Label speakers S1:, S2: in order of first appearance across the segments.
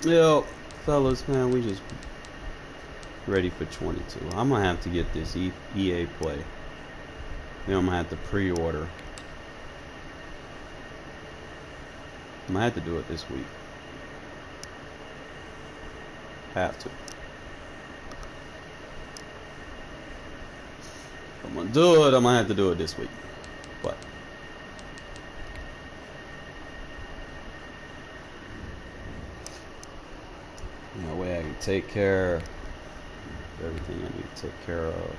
S1: Yo, fellas, man, we just ready for 22. I'm gonna have to get this EA Play. Then I'm gonna have to pre-order. I'm gonna have to do it this week. Have to. I'm gonna do it. I'm gonna have to do it this week. But that way I can take care of everything I need to take care of.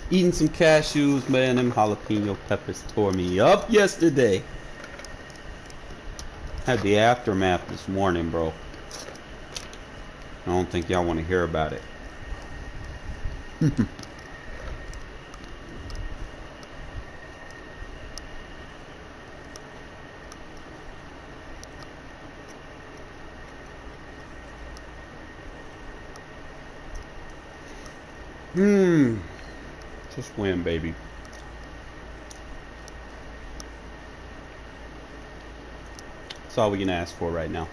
S1: Eating some cashews, man. Them jalapeno peppers tore me up yesterday. Had the aftermath this morning, bro. I don't think y'all want to hear about it. Just win, baby. That's all we can ask for right now.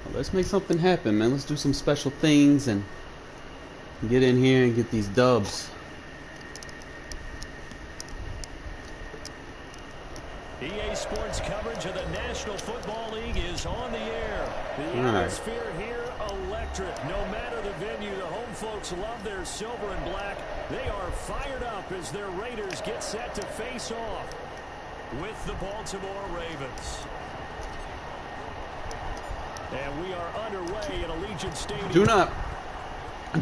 S1: Well, let's make something happen, man. Let's do some special things and get in here and get these dubs.
S2: EA Sports coverage of the National Football League is on the air. The atmosphere here electric. No matter the venue, the home folks love their silver and black. They are fired up as their Raiders get set to face off with the Baltimore Ravens. And we are underway at Allegiant Stadium.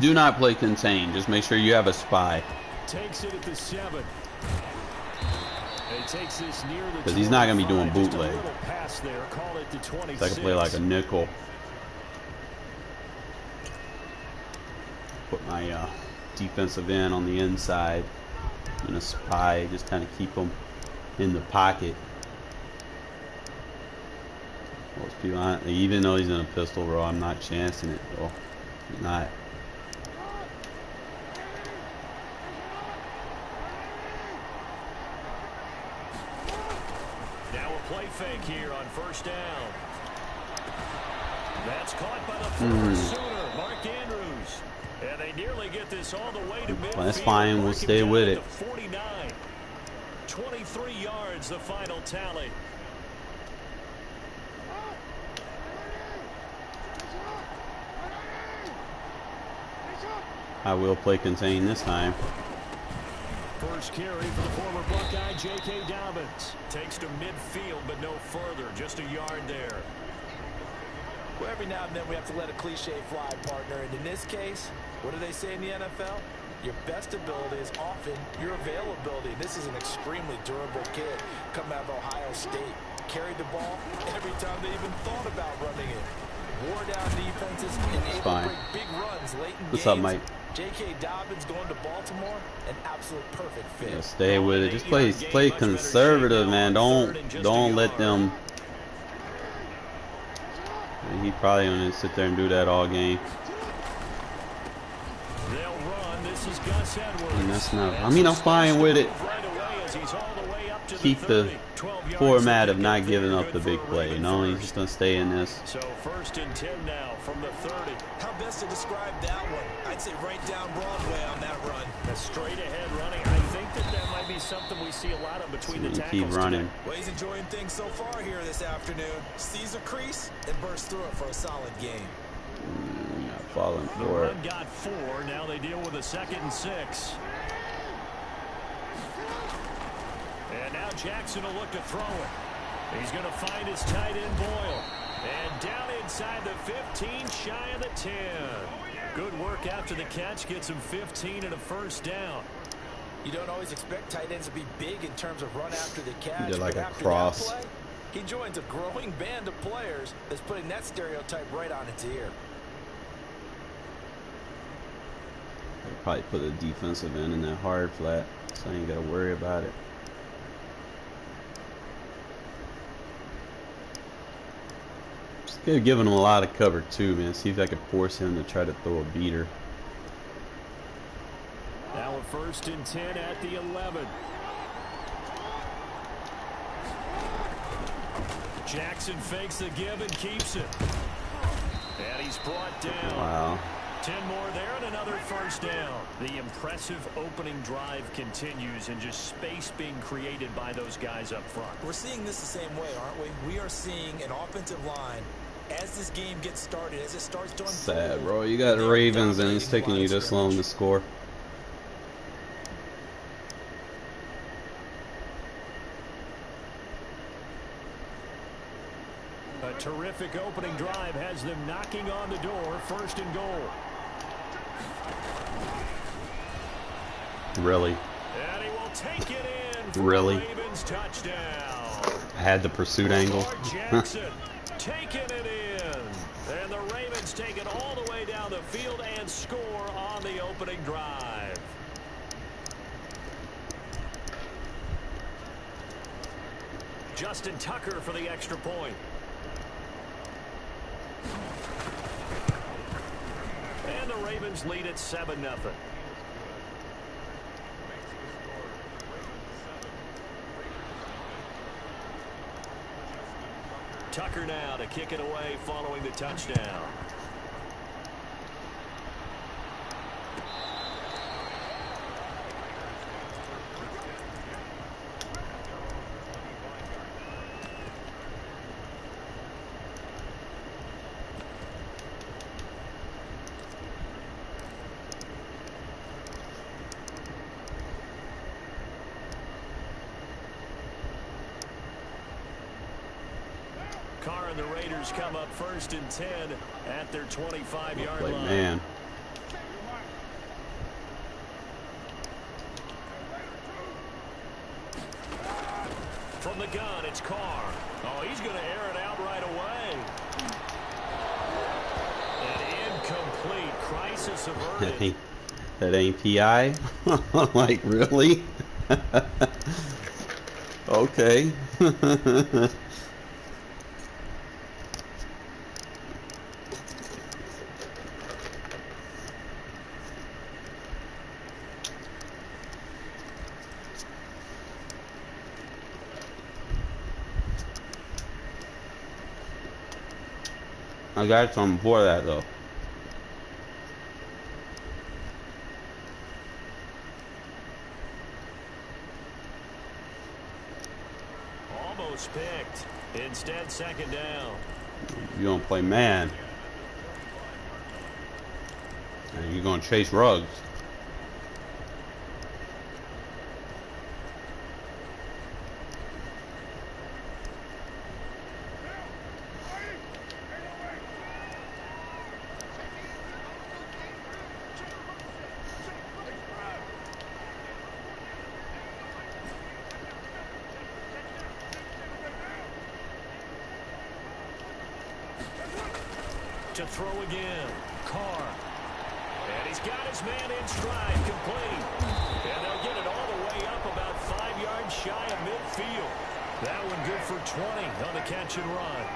S1: Do not play contain. Just make sure you have a spy.
S2: Takes it at the 7.
S1: Because he's not going to be doing bootleg. So I can play like a nickel. Put my defensive end on the inside. And a spy. Just kind of keep him in the pocket. Most people, even though he's in a pistol row, I'm not chancing it, though. I'm not.
S2: Play fake here on first down. That's caught by the former Sooner, Mark Andrews. And they nearly get this all the way to midfield.
S1: That's fine. We'll stay with it.
S2: 49. 23 yards, the final tally.
S1: I will play contain this time.
S2: First carry for the former Buckeye, J.K. Dobbins. Takes to midfield, but no further. Just a yard there.
S3: Well, every now and then we have to let a cliche fly, partner. And in this case, what do they say in the NFL? Your best ability is often your availability. This is an extremely durable kid coming out of Ohio State. Carried the ball every time they even thought about running it. Wore down defenses and able to break big runs late in games.
S1: What's up, Mike?
S3: J.K. Dobbins going to Baltimore, an absolute perfect fit.
S1: Yeah, stay with it. Just play conservative, man. Don't let them. He probably gonna sit there and do that all game.
S2: They'll run. This is Gus Edwards.
S1: And that's not. I mean, I'm fine with it. Keep the format of not giving up the big play. You know, he's just gonna stay in this.
S2: So 1st and 10 now from the 30.
S3: How best to describe that one? I'd say right down Broadway on that run.
S2: A straight ahead running. I think that might be something we see a lot of between the tackles.
S1: Keep running.
S3: Today. Well, he's enjoying things so far here this afternoon. Sees a crease and bursts through it for a solid game.
S1: Not falling for it.
S2: The run got 4. Now they deal with a 2nd and 6. And now Jackson will look to throw it. He's going to find his tight end Boyle. And down inside the 15, shy of the 10. Good work after the catch. Gets him 15 and a first down.
S3: You don't always expect tight ends to be big in terms of run after the catch.
S1: He did like
S3: but
S1: a
S3: after
S1: cross.
S3: that play, he joins a growing band of players that's putting that stereotype right on its ear.
S1: I'll probably put a defensive end in that hard flat, so I ain't got to worry about it. Could have given him a lot of cover too, man. See if I could force him to try to throw a beater.
S2: Now a 1st and 10 at the 11. Jackson fakes the give and keeps it. And he's brought down.
S1: Wow.
S2: 10 more there and another 1st down. The impressive opening drive continues and just space being created by those guys up front.
S3: We're seeing this the same way, aren't we? We are seeing an offensive line as this game gets started, as it starts to unfold.
S1: Sad, bro. You got the Ravens and it's taking you this long to score.
S2: A terrific opening drive has them knocking on the door. 1st and goal.
S1: Really?
S2: And he will take it in for
S1: Really?
S2: the Ravens touchdown.
S1: I had the pursuit angle.
S2: Jackson taking it in. And the Ravens take it all the way down the field and score on the opening drive. Justin Tucker for the extra point. And the Ravens lead at 7-0. Tucker now to kick it away following the touchdown. Carr and the Raiders come up 1st and 10 at their 25-yard line.
S1: Man.
S2: From the gun, it's Carr. Oh, he's going to air it out right away. And incomplete. Crisis averted.
S1: That ain't PI? Like, really? Okay. I got some before that though.
S2: Almost picked. Instead, 2nd down.
S1: You don't play man. And you're gonna chase Ruggs.
S2: To throw again. Carr. And he's got his man in stride, complete. And they'll get it all the way up about 5 yards shy of midfield. That one good for 20 on the catch and run.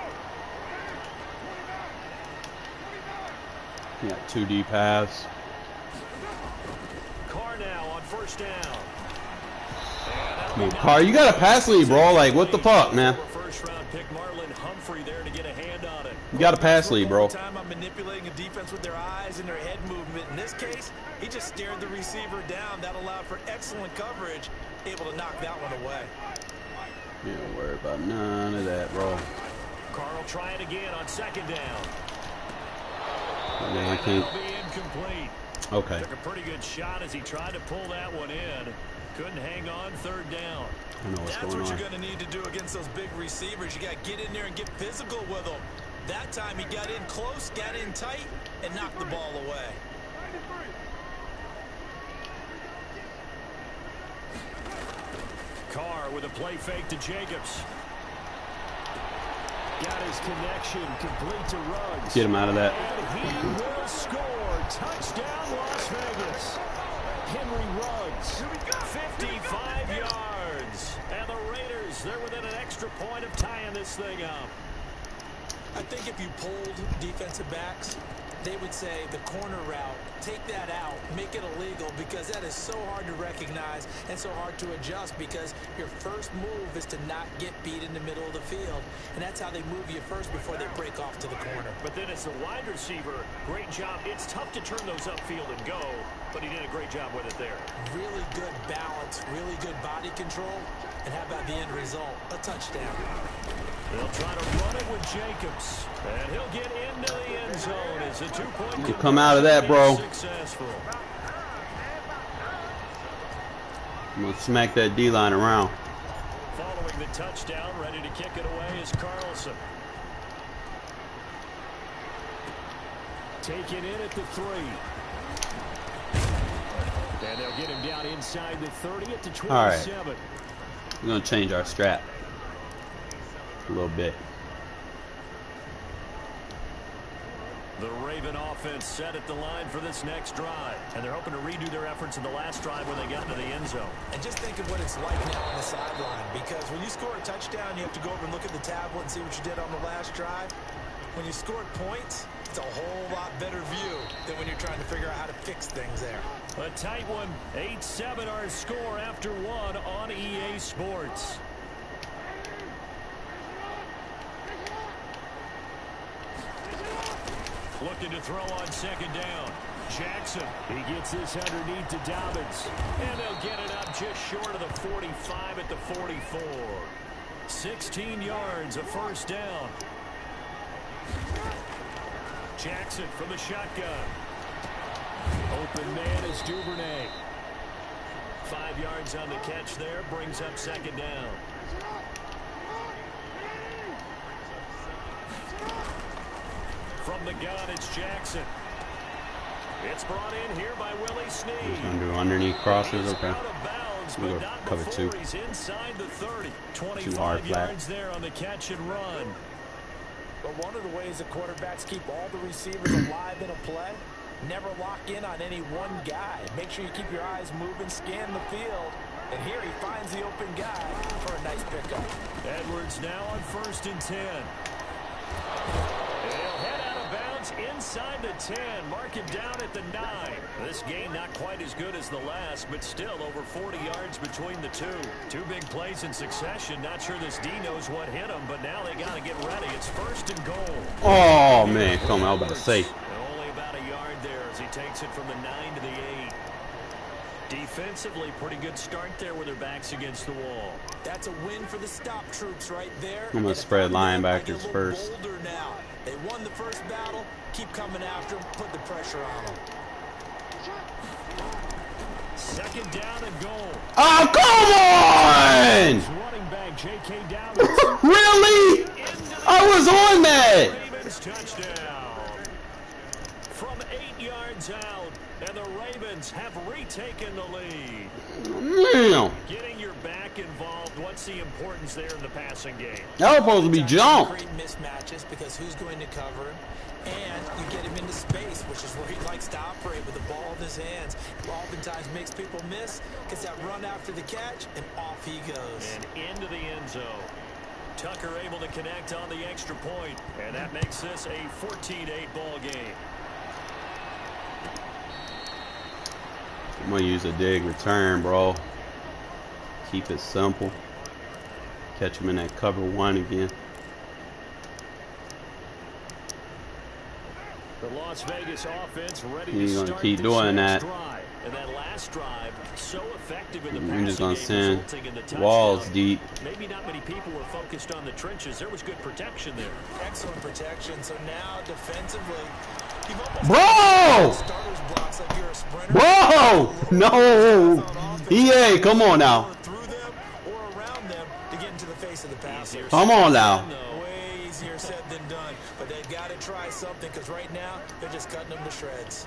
S1: Yeah, 2 deep halves.
S2: Carr now on 1st down.
S1: Come on, Carr, you got a pass lead, bro. Like, what the fuck, man?
S2: First-round pick Marlon Humphrey there to get a hand on it.
S1: You got a pass lead, bro.
S3: Time I'm manipulating a defense with their eyes and their head movement. In this case, he just stared the receiver down. That allowed for excellent coverage, able to knock that one away.
S1: You don't worry about none of that, bro.
S2: Carr will try it again on 2nd down.
S1: Man, I can't.
S2: That'll be incomplete.
S1: Okay.
S2: Took a pretty good shot as he tried to pull that one in. Couldn't hang on 3rd down.
S1: I know what's
S3: That's
S1: going
S3: what
S1: on.
S3: you're going to need to do against those big receivers. You got to get in there and get physical with them. That time he got in close, got in tight, and knocked the ball away.
S2: Carr with a play fake to Jacobs. Got his connection complete to Ruggs.
S1: Get him out of that.
S2: And he will score. Touchdown, Las Vegas. Henry Ruggs, 55 yards. And the Raiders, they're within an extra point of tying this thing up.
S3: I think if you polled defensive backs, they would say the corner route, take that out, make it illegal, because that is so hard to recognize and so hard to adjust, because your first move is to not get beat in the middle of the field, and that's how they move you first before they break off to the corner.
S2: But then as the wide receiver, great job. It's tough to turn those upfield and go, but he did a great job with it there.
S3: Really good balance, really good body control, and how about the end result? A touchdown.
S2: They'll try to run it with Jacobs, and he'll get into the end zone as a 2-point
S1: You come out of that, bro.
S2: Successful.
S1: I'm gonna smack that D-line around.
S2: Following the touchdown, ready to kick it away is Carlson. Taken in at the 3. And they'll get him down inside the 30 at the 27.
S1: All right. We're gonna change our strap a little bit.
S2: The Raven offense set at the line for this next drive, and they're hoping to redo their efforts in the last drive when they got into the end zone.
S3: And just think of what it's like now on the sideline, because when you score a touchdown, you have to go over and look at the tablet and see what you did on the last drive. When you scored points, it's a whole lot better view than when you're trying to figure out how to fix things there.
S2: A tight one, 8-7 our score after 1 on EA Sports. Looking to throw on second down. Jackson, he gets this underneath to Dobbins. And they'll get it up just short of the 45 at the 44. 16 yards, a first down. Jackson from the shotgun. Open man is Duvernay. 5 yards on the catch there, brings up second down. From the gun, it's Jackson. It's brought in here by Willie Snead.
S1: Under underneath crossers, okay.
S2: Out of bounds,
S1: We'll
S2: but
S1: go
S2: not
S1: cover
S2: before
S1: 2.
S2: he's inside the 30. 25
S1: hard flat.
S2: yards there on the catch and run.
S3: But one of the ways the quarterbacks keep all the receivers alive in a play, never lock in on any one guy. Make sure you keep your eyes moving, scan the field. And here he finds the open guy for a nice pickup.
S2: Edwards now on 1st and 10. He'll head out of bounds inside the 10. Mark him down at the 9. This game not quite as good as the last, but still over 40 yards between the two. 2 big plays in succession. Not sure this D knows what hit him, but now they got to get ready. It's 1st and goal.
S1: Oh man, come on, I was about to say.
S2: And only about a yard there as he takes it from the 9 to the 8. Defensively, pretty good start there with their backs against the wall.
S3: That's a win for the stop troops right there.
S1: I'm gonna spread linebackers first.
S3: Now. They won the first battle. Keep coming after them. Put the pressure on them.
S2: 2nd down and goal.
S1: Oh, come on!
S2: Running back J.K. Down.
S1: Really? I was on that.
S2: Ravens touchdown. From 8 yards out, and the Ravens have retaken the lead.
S1: Man,
S2: Getting your back involved, what's the importance there in the passing game?
S1: that was supposed to be jump.
S3: Create mismatches because who's going to cover him? And you get him into space, which is where he likes to operate with the ball in his hands. Oftentimes makes people miss, gets that run after the catch, and off he goes.
S2: And into the end zone. Tucker able to connect on the extra point, and that makes this a 14-8 ball game.
S1: I'm gonna use a dig return, bro. Keep it simple. Catch him in that cover 1 again.
S2: The Las Vegas offense ready
S1: He's
S2: to
S1: gonna
S2: start
S1: keep
S2: this
S1: doing
S2: next
S1: that.
S2: drive. And that last drive, so effective in the
S1: I'm just gonna
S2: passing game,
S1: send
S2: resulting in the touchdown.
S1: walls deep.
S2: Maybe not many people were focused on the trenches. There was good protection there.
S3: Excellent protection. So now defensively, you've almost
S1: Bro!
S3: starter's blocks like you're a sprinter.
S1: Bro! No! EA, come on now.
S3: Through them or around them to get into the face of the passer.
S1: Come on now.
S3: Way easier said than done, but they've got to try something because right now they're just cutting them to shreds.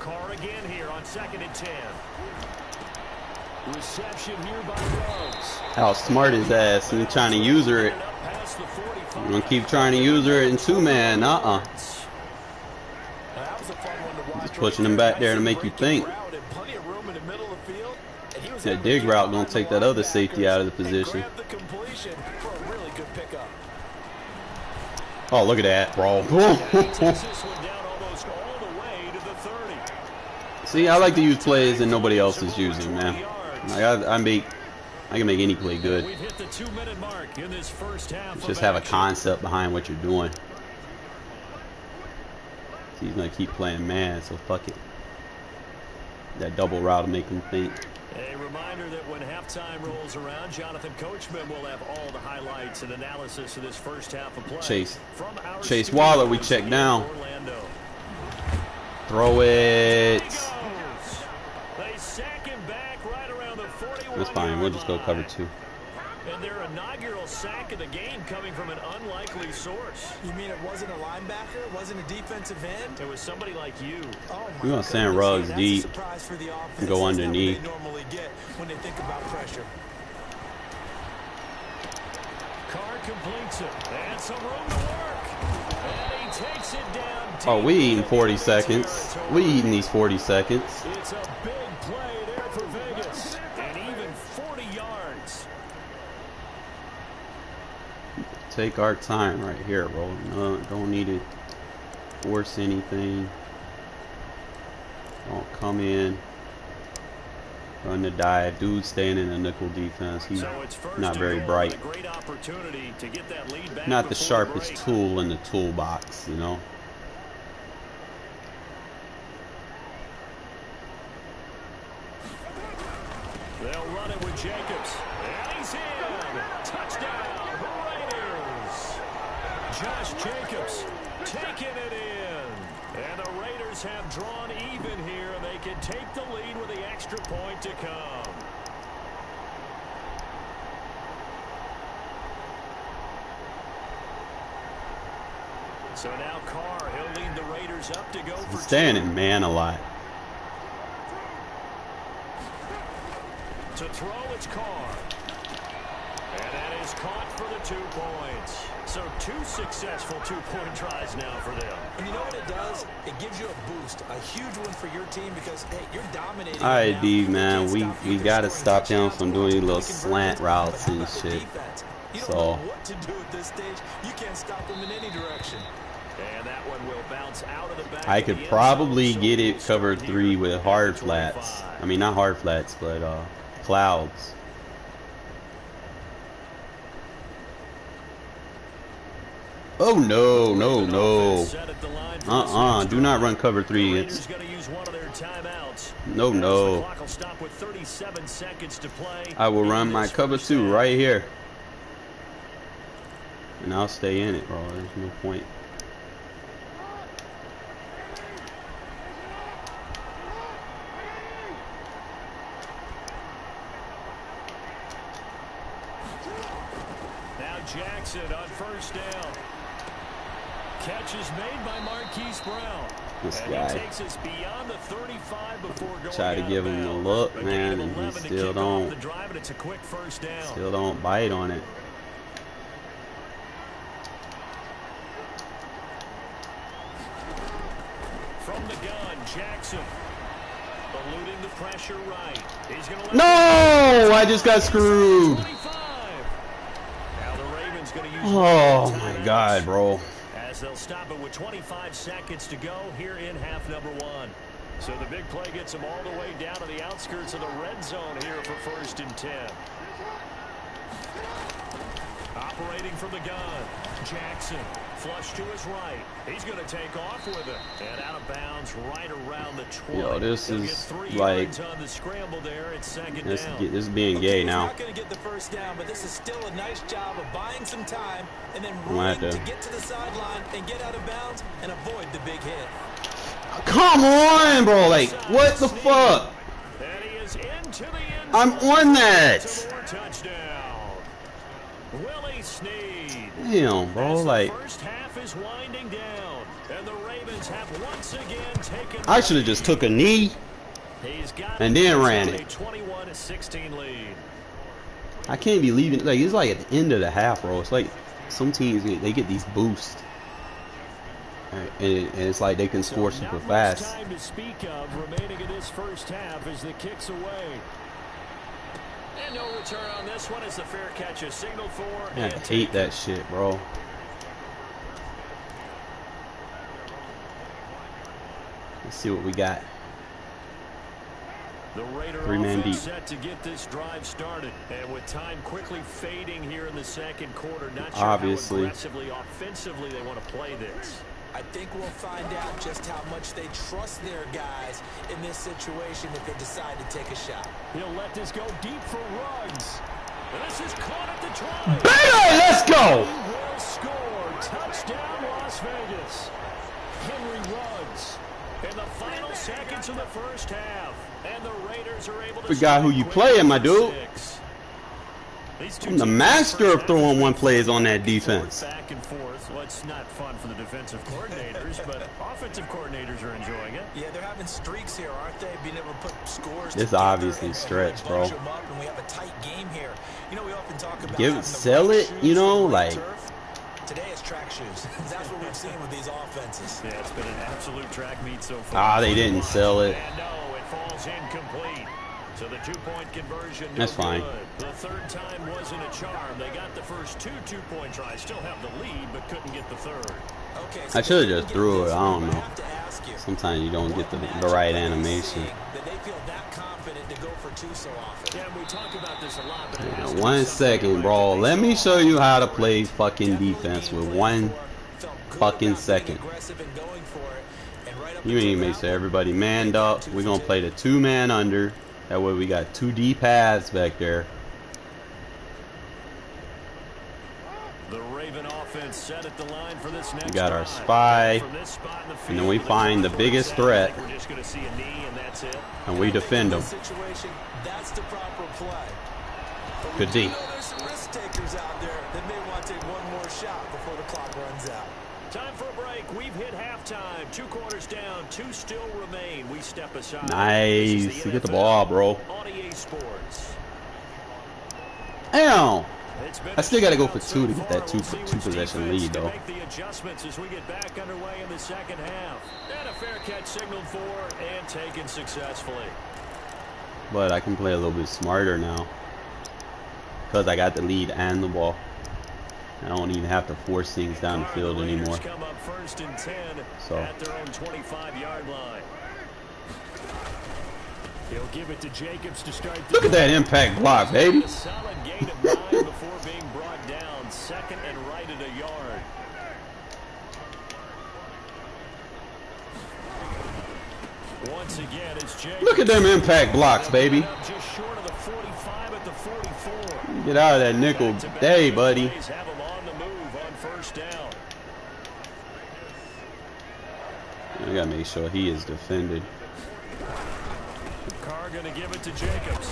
S2: Carr again here on 2nd and 10. Reception here by Ruggs.
S1: How smart is ass? He's trying to use her.
S2: Up past the 45.
S1: I'm gonna keep trying to use her in 2-man.
S3: That was a fun one to watch.
S1: Just pushing him back there to make you think.
S3: Plenty of room in the middle of the field, and he was
S1: That dig route gonna take that other safety out of the position.
S3: grab the completion for a really good pickup.
S1: Oh, look at that, bro. See, I like to use plays that nobody else is using, man. Like I can make any play good. Just have a concept behind what you're doing. He's gonna keep playing man, so fuck it. That double route will make him think.
S2: A reminder that when halftime rolls around, Jonathan Coachman will have all the highlights and analysis of this first half of play.
S1: Chase Waller, we check down. Throw it. That's fine. We'll just go cover 2.
S2: And their inaugural sack of the game coming from an unlikely source.
S3: You mean it wasn't a linebacker? It wasn't a defensive end?
S2: It was somebody like you.
S3: Oh,
S1: we're going to send Ruggs deep and go underneath.
S3: They normally get when they think about pressure.
S2: Carr completes it. And some room to work. And he takes it down.
S1: Oh, we eating 40 seconds. We eating these 40 seconds.
S2: It's a big play there for Vegas. And even 40 yards.
S1: Take our time right here, bro. No, don't need to force anything. Don't come in. Run the dive. Dude staying in the nickel defense. He's not very bright. Not the sharpest tool in the toolbox, you know.
S2: They'll run it with Jacobs. And he's in. Touchdown, Raiders. Josh Jacobs taking it in. And the Raiders have drawn even here. They can take the lead with the extra point to come. So now Carr, he'll lead the Raiders up to go for
S1: staying in man a lot.
S2: To throw, it's Carr. And that is caught for the 2 points. So 2 successful 2-point tries now for them.
S3: And you know what it does? It gives you a boost, a huge one for your team because, hey, you're dominating.
S1: All right, D, man, we got to stop him from doing these little slant routes and shit.
S3: You don't know what to do at this stage. You can't stop them in any direction.
S2: And that one will bounce out of the back.
S1: I could probably get it covered 3 with hard flats. I mean, not hard flats, but clouds. Oh no, no, no. Do not run cover 3. It's no. I will run my cover 2 right here. And I'll stay in it, bro. There's no point.
S2: Jackson on first down. Catch is made by Marquise Brown.
S1: This
S2: and
S1: guy.
S2: He takes us beyond the 35 before going
S1: Try to give him a look, man, and he still don't.
S2: And it's a quick first down.
S1: Still don't bite on it.
S2: From the gun, Jackson. Eluding the pressure right. He's gonna let
S1: no! I just got screwed. Oh my God, bro.
S2: As they'll stop it with 25 seconds to go here in half number 1. So the big play gets them all the way down to the outskirts of the red zone here for 1st and 10. Operating from the gun, Jackson. Flush to his right. He's going to take off with it. And out of bounds right around the 20.
S1: Yo, this is like,
S2: on the scramble there. It's second
S1: this
S2: down.
S1: is being gay now.
S3: Not going to get the first down, but this is still a nice job of buying some time and then
S1: running
S3: to get to the sideline and get out of bounds and avoid the big hit.
S1: Come on, bro. Like, what the fuck?
S2: And he is into the end
S1: I'm on that.
S2: Touchdown. Willie Snead.
S1: Damn, bro. Like,
S2: first half is winding down, and the Ravens have once again taken.
S1: I should have just took a knee and then ran it.
S2: 21-16 lead.
S1: I can't be leaving. Like, it's like at the end of the half, bro. It's like some teams they get these boosts, and it's like they can score super fast.
S2: Time to speak of remaining in this first half as the kicks away. And no return on this one as the fair catch is signaled for.
S1: I hate that shit, bro. Let's see what we got.
S2: The Raider
S1: Three-man deep.
S2: set to get this drive started, and with time quickly fading here in the second quarter, not sure
S1: Obviously.
S2: how aggressively, offensively they want to play this.
S3: I think we'll find out just how much they trust their guys in this situation if they decide to take a shot.
S2: He'll let this go deep for Ruggs. This is caught at the 20.
S1: Baby, let's go!
S2: He will score. Touchdown, Las Vegas. Henry Ruggs in the final seconds of the first half. And the Raiders are able to
S1: Forgot who you playing, my dude. I'm the master of throwing one plays on that defense.
S2: Back and forth. Well, it's not fun for the defensive coordinators, but offensive coordinators are enjoying it.
S3: Yeah, they're having streaks here, aren't they? Being able to put scores.
S1: It's obviously stretch, bro.
S3: And we have a tight game here. You know, we often talk about
S1: Give it, sell it, you know, like.
S3: Today it's track shoes. That's what we've seen with these offenses.
S2: Yeah, it's been an absolute track meet so far.
S1: Ah, they didn't sell it.
S2: And no, it falls incomplete. So the two-point conversion.
S1: That's fine.
S2: The third time wasn't a charm. They got the first two-point tries. Still have the lead, but couldn't get the third.
S3: Okay,
S1: I should have just threw it. I don't know. Sometimes you don't get the right animation.
S3: That they feel that confident to go for two so often.
S2: Yeah, we talk about this a lot, but
S1: Yeah, 1 second, bro. Let me show you how to play fucking defense with 1 fucking second. You ain't make sure everybody manned up. We're gonna play the 2-man under. That way we got 2 deep paths back there.
S2: The Raven offense set at the line for this next
S1: We got our
S2: drive.
S1: spy,
S2: From this spot in the
S1: and then
S2: field,
S1: we find the biggest threat,
S2: we're just gonna see a knee, and that's it.
S1: and we defend them.
S3: Situation, that's the proper play.
S1: Could be.
S3: There's some risk takers out there that may want to take one more shot before the clock runs out.
S2: Time for a break. We've hit halftime. 2 quarters down. 2 still remain. We step aside.
S1: Nice. You get the ball, bro.
S2: On EA Sports.
S1: Damn. I still got to go for 2 to get that two possession lead, though.
S2: Make the adjustments as we get back underway in the second half. And a fair catch signaled for and taken successfully.
S1: But I can play a little bit smarter now because I got the lead and the ball. I don't even have to force things down the field anymore.
S2: Come up first and 10
S1: So
S2: at their own 25-yard line. He'll give it to Jacobs to start.
S1: Look at that impact block, baby.
S2: A solid gain of 9 before being brought down. Second and right at a yard. Once again, it's Jacobs.
S1: Look at them impact blocks, baby.
S2: Just short of the 45 at the 44.
S1: Get out of that nickel day, buddy.
S2: Have him on the move on first down.
S1: I gotta make sure he is defended.
S2: Carr going to give it to Jacobs.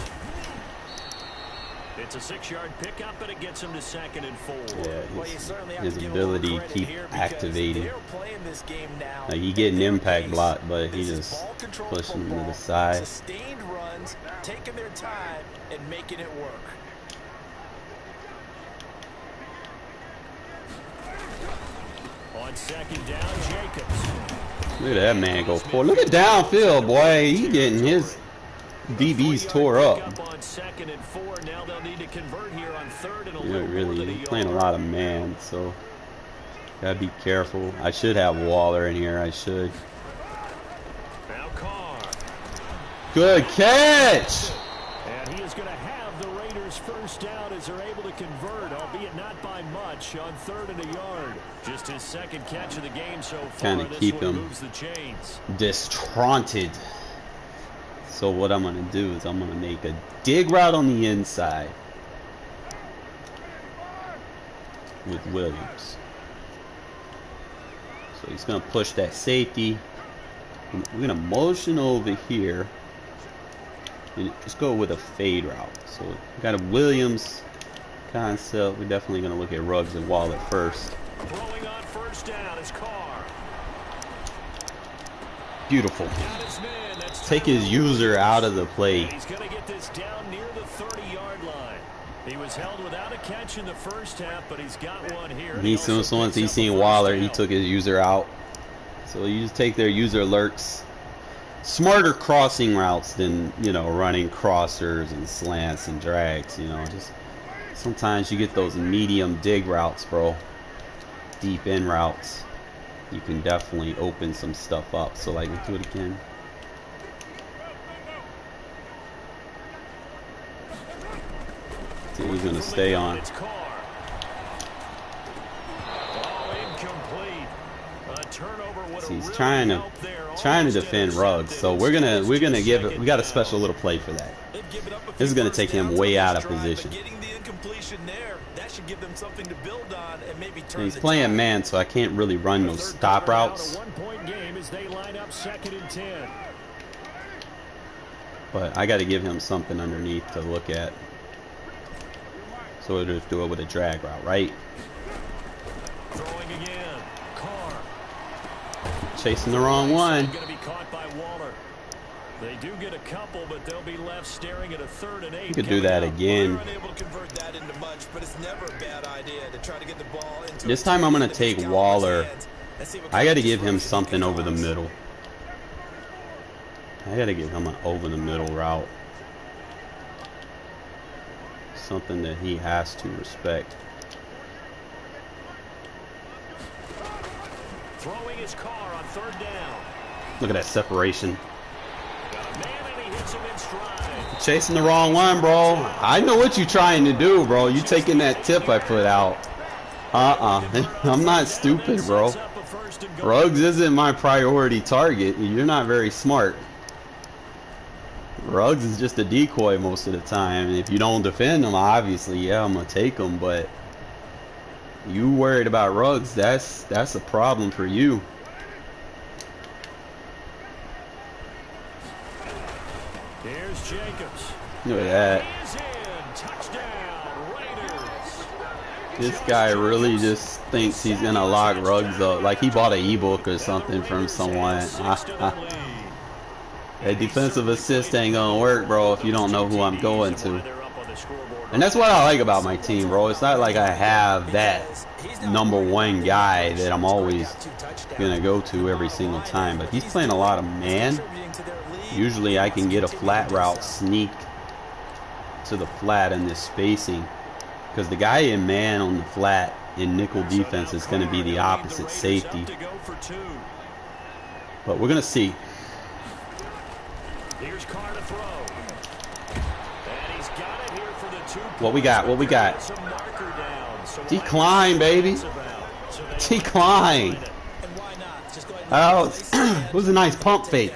S2: It's a 6-yard pickup, but it gets him to 2nd and 4.
S1: Yeah, his ability to keep activating. Like he getting impact block, but he just pushing him to the side.
S3: Sustained runs, taking their time and making it work.
S2: On 2nd down, Jacobs.
S1: Look at that man go forward. Look at downfield, boy. He getting his DBs tore up.
S2: On 2nd and 4. Now they'll need to convert here on 3rd and a
S1: Yeah,
S2: little more
S1: really.
S2: than a
S1: He's playing a
S2: yard.
S1: lot of man, so gotta be careful. I should have Waller in here. I should.
S2: Now Carr.
S1: Good catch.
S2: And he is going to have the Raiders first down as they're able to convert, albeit not by much, on 3rd and a yard. Just his 2nd catch of the game so far.
S1: Kinda
S2: This
S1: keep
S2: one
S1: him
S2: moves the chains.
S1: Distraughted. So what I'm gonna do is I'm gonna make a dig route on the inside with Williams. So he's gonna push that safety. We're gonna motion over here and just go with a fade route. So we got a Williams concept. We're definitely gonna look at Ruggs and Waller first.
S2: Throwing on first down is Carr.
S1: Beautiful.
S2: Got his man. That's
S1: Take his user out of the play.
S2: He's going to get this down near the 30-yard line. He was held without a catch in the first half, but he's got one here.
S1: Once he seen Waller, he took his user out. So you just take their user alerts. Smarter crossing routes than, you know, running crossers and slants and drags, you know. Just sometimes you get those medium dig routes, bro. Deep in routes. you can definitely open some stuff up. So like, let's do it again. So he's gonna stay on. See, he's trying to defend Ruggs. So we got a special little play for that. This is gonna take him way out of position. And he's playing man, so I can't really run those stop routes. But I got to give him something underneath to look at. So we'll just do it with a drag route, right?
S2: Throwing again. Carr.
S1: Chasing the wrong one.
S2: Going to be caught by Waller. They do get a couple, but they'll be left staring at a 3rd and 8.
S1: You could do that again. This time I'm going to take Waller. I got to give him something over the middle. I got to give him an over the middle route. Something that he has to respect.
S2: Throwing his car on 3rd down.
S1: Look at that separation. Chasing the wrong one, bro. I know what you're trying to do, bro. You taking that tip I put out. I'm not stupid, bro. Ruggs isn't my priority target. You're not very smart. Ruggs is just a decoy most of the time. And if you don't defend him, obviously, yeah, I'm going to take him. But you worried about Ruggs, that's a problem for you.
S2: Here's Jacobs.
S1: Look at that. This guy really just thinks he's going to lock Ruggs up. Like he bought an ebook or something from someone. That defensive assist ain't going to work, bro, if you don't know who I'm going to. And that's what I like about my team, bro. It's not like I have that #1 guy that I'm always going to go to every single time. But he's playing a lot of man. Usually I can get a flat route, sneak to the flat in this spacing. Because the guy in man on the flat in nickel defense is going to be the opposite safety. But we're going to see.
S2: Here's Carr to throw. And he's got it here for the 2 point.
S1: What we got? What we got? Decline, baby. Decline. Oh, it was a nice pump fake.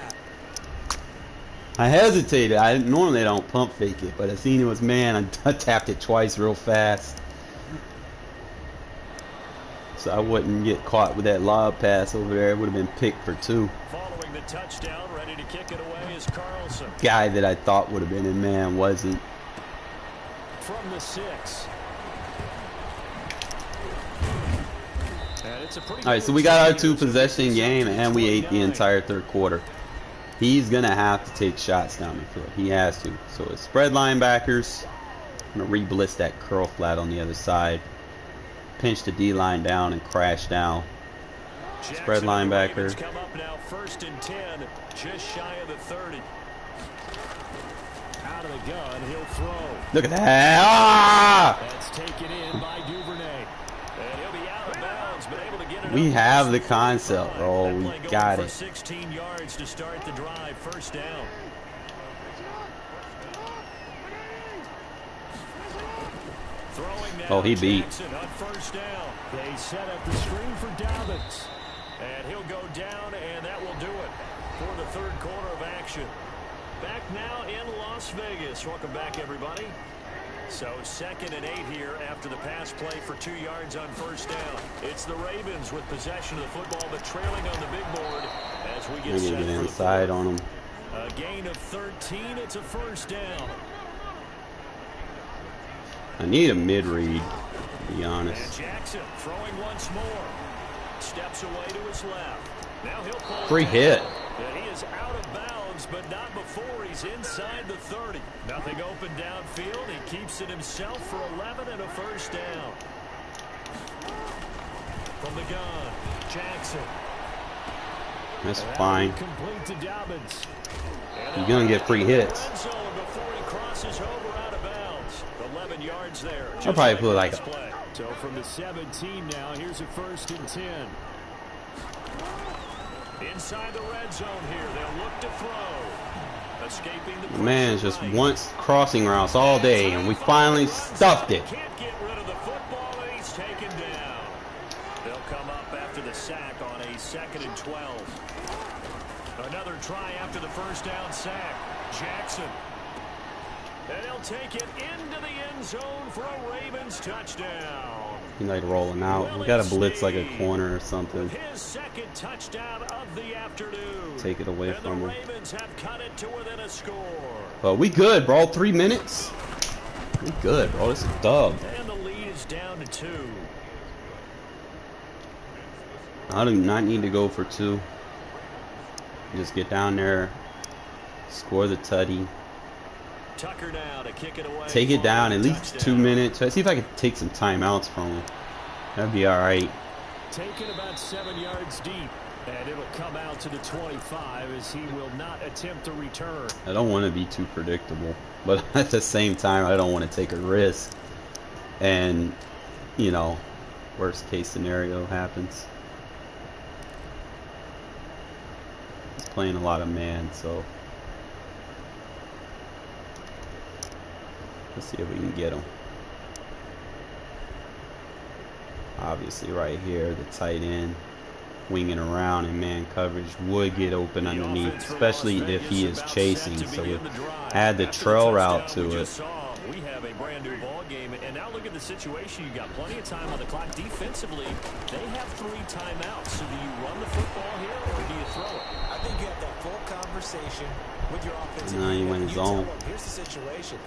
S1: I hesitated. I normally don't pump fake it, but I seen it was man. I tapped it twice real fast, so I wouldn't get caught with that lob pass over there. It would have been picked for 2.
S2: Following the touchdown, ready to kick it away is Carlson.
S1: Guy that I thought would have been in man wasn't.
S2: From the 6.
S1: All right, so we got our 2 possession game, and we ate the entire 3rd quarter. He's going to have to take shots down the field. He has to. So it's spread linebackers. I'm going to re-blitz that curl flat on the other side. Pinch the D-line down and crash down. Spread linebacker.
S2: Come up now, 1st and 10, just shy of the 30. Out of the gun, he'll throw.
S1: Look at that. Ah!
S2: That's taken in by Duvernay. And he'll be out of bounds, but able to get it.
S1: We have the concept, bro. We got it.
S2: 16 yards to start the drive, 1st down.
S1: Oh, he beat.
S2: On 1st down. They set up the screen for Dobbins. And he'll go down, and that will do it for the 3rd quarter of action. Back now in Las Vegas. Welcome back, everybody. So 2nd and 8 here after the pass play for 2 yards on 1st down. It's the Ravens with possession of the football, but trailing on the big board as we get set
S1: get
S2: for
S1: inside on them.
S2: A gain of 13. It's a 1st down.
S1: I need a mid-read, to be honest.
S2: And Jackson throwing once more. Steps away to his left. Now he'll pull.
S1: Free hit.
S2: And he is out of bounds, but not before he's inside the 30. Nothing open downfield. He keeps it himself for 11 and a 1st down. From the gun, Jackson.
S1: That's fine.
S2: Complete to Dobbins.
S1: You're going to get free hits.
S2: Before he crosses over out of bounds. 11 yards there.
S1: I'll probably put like a...
S2: So from the 17 now, here's a 1st and 10. Inside the red zone here, they'll look to throw. Escaping the
S1: man just wants crossing routes all day, and we finally stuffed it.
S2: Can't get rid of the football, and he's taken down. They'll come up after the sack on a 2nd and 12. Another try after the first down sack. Jackson. And he'll take it into the end zone for a Ravens touchdown.
S1: He like rolling out. We got to blitz like a corner or something.
S2: His 2nd touchdown of the afternoon.
S1: Take it away from him.
S2: The Ravens have cut it to within a score.
S1: But we good, bro. 3 minutes. We good, bro. This is a dub.
S2: And the lead is down to 2.
S1: I do not need to go for 2. Just get down there, score the tutty.
S2: Tucker now to kick it away.
S1: Take it down at least 2 minutes. Let's see if I can take some timeouts from him. That'd be all right.
S2: Taken about 7 yards deep, and it'll come out to the 25 as he will not attempt to return.
S1: I don't want to be too predictable, but at the same time, I don't want to take a risk. And, you know, worst case scenario happens. He's playing a lot of man, so let's see if we can get him. Obviously right here, the tight end winging around in man coverage would get open underneath, especially if he is chasing. So we add the trail route to it.
S2: We have a brand new ball game, and now look at the situation. You got plenty of time on the clock. Defensively, they have 3 timeouts. So do you run the football here, or do you throw it?
S3: I think you have that full conversation with your offensive.
S1: No, you went zone.
S3: Here's the situation.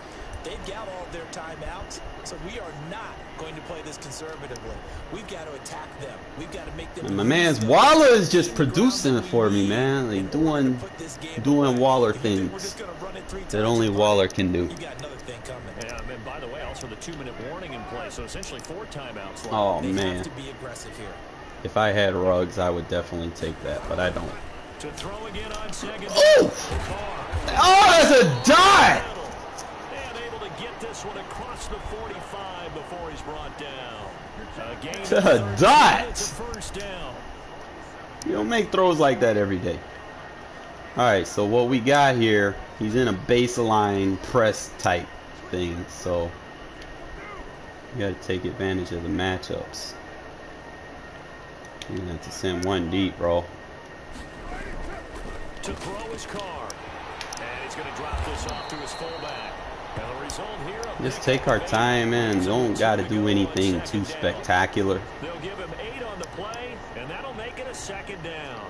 S3: They've got all of their timeouts, so we are not going to play this conservatively. We've got to attack them. We've got to make them.
S1: And my man's Waller is just producing it for me, man. Like doing Waller things that only Waller can do.
S3: You got another thing coming.
S2: Yeah, and by the way, also the 2-minute warning in play, so essentially 4 timeouts.
S1: Oh
S3: They
S1: man,
S3: have to be aggressive here.
S1: if I had Ruggs, I would definitely take that, but I don't.
S2: To throw again on 2nd.
S1: Oh, that's a dot!
S2: Get this one across the 45 before he's brought down.
S1: A dot!
S2: First down.
S1: You don't make throws like that every day. Alright, so what we got here, he's in a baseline press type thing, so you gotta take advantage of the matchups. You're gonna have to send one deep, bro.
S2: To throw his car. And he's gonna drop this off to his fullback.
S1: Just take our time and don't got to do anything too spectacular.
S2: They'll give him 8 on the play, and that'll make it a 2nd down.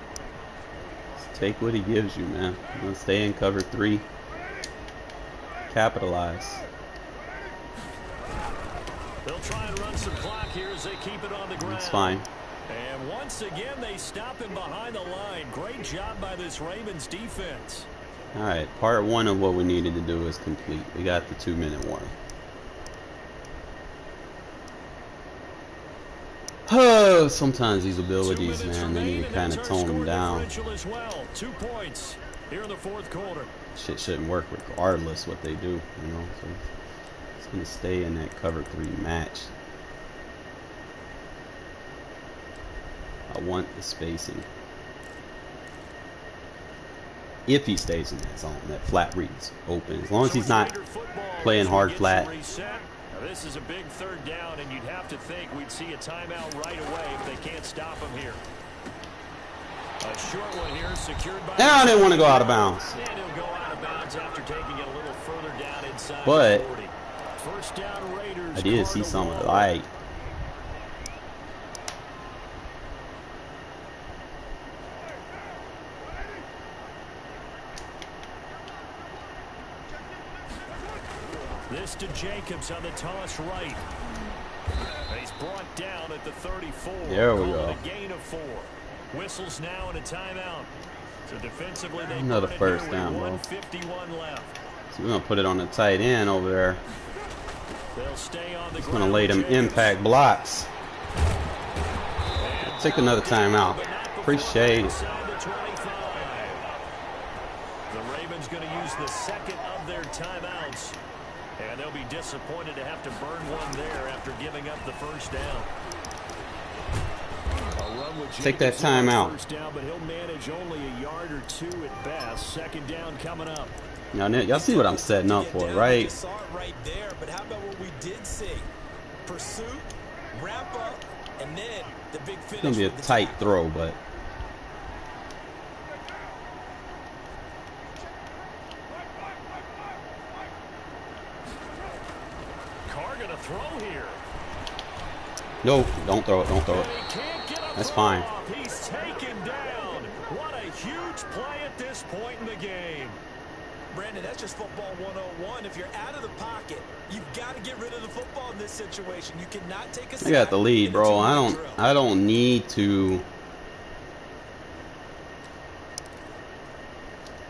S1: Just take what he gives you, man. Let's stay in cover 3. Capitalize.
S2: They'll try and run some clock here as they keep it on the ground.
S1: That's fine.
S2: And once again, they stop him behind the line. Great job by this Ravens defense.
S1: Alright, part 1 of what we needed to do is complete. We got the 2-minute warning. Oh, sometimes these abilities, man, they need to kind of tone them down.
S2: 2 points here in the 4th quarter.
S1: Shit shouldn't work regardless what they do, you know. So it's going to stay in that cover 3 match. I want the spacing. If he stays in that zone, that flat reads open. As long as he's not playing hard flat.
S2: Now this is a big 3rd down, and you'd have to think we'd see a timeout right away if they can't stop him here. A short one here, secured by.
S1: Now they want to go out of bounds.
S2: And he'll go out of bounds after taking it a little further down inside.
S1: But
S2: 40. First down, Raiders.
S1: I did see some of the light.
S2: This to Jacobs on the toss right. He's brought down at the 34.
S1: There we go.
S2: A gain of 4. Whistles now and a timeout. So defensively, they
S1: another first down, bro.
S2: 151 left.
S1: So we're gonna put it on the tight end over there.
S2: They'll stay on the
S1: It's gonna lay them impact blocks. Take another timeout. Appreciate it.
S2: The Ravens going to use the 2nd of their timeouts. And they'll be disappointed to have to burn one there after giving up the first down. A run with
S1: Take that time out.
S2: First down, but he'll manage only a yard or two at best. Second down coming up.
S1: Now, y'all see what I'm setting up for, right?
S3: You saw it right there, but how about what we did see? Pursuit, wrap up, and then the big finish.
S1: It's gonna be a tight throw, but
S2: Carr gonna throw here.
S1: no, don't throw it. Don't throw it. That's fine.
S2: He's taken down. What a huge play at this point in the game.
S3: Brandon, that's just football 101. If you're out of the pocket, you've got to get rid of the football in this situation. You cannot take a sack.
S1: I got the lead, bro. I don't need to.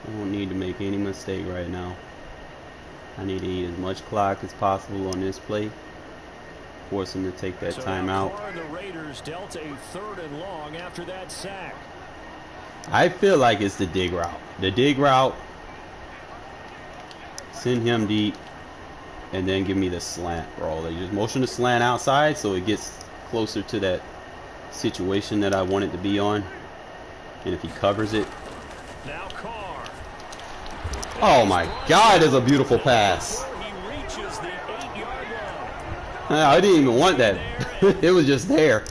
S1: I don't need to make any mistake right now. I need to eat as much clock as possible on this play. Force him to take that timeout.
S2: The Raiders dealt a 3rd and long after that sack.
S1: I feel like it's the dig route. The dig route. Send him deep, and then give me the slant, bro. They just motion the slant outside so it gets closer to that situation that I want it to be on. And if he covers it.
S2: Now Carr.
S1: Oh my God, it's a beautiful pass.
S2: He reaches the 8-yard line.
S1: I didn't even want that. It was just there.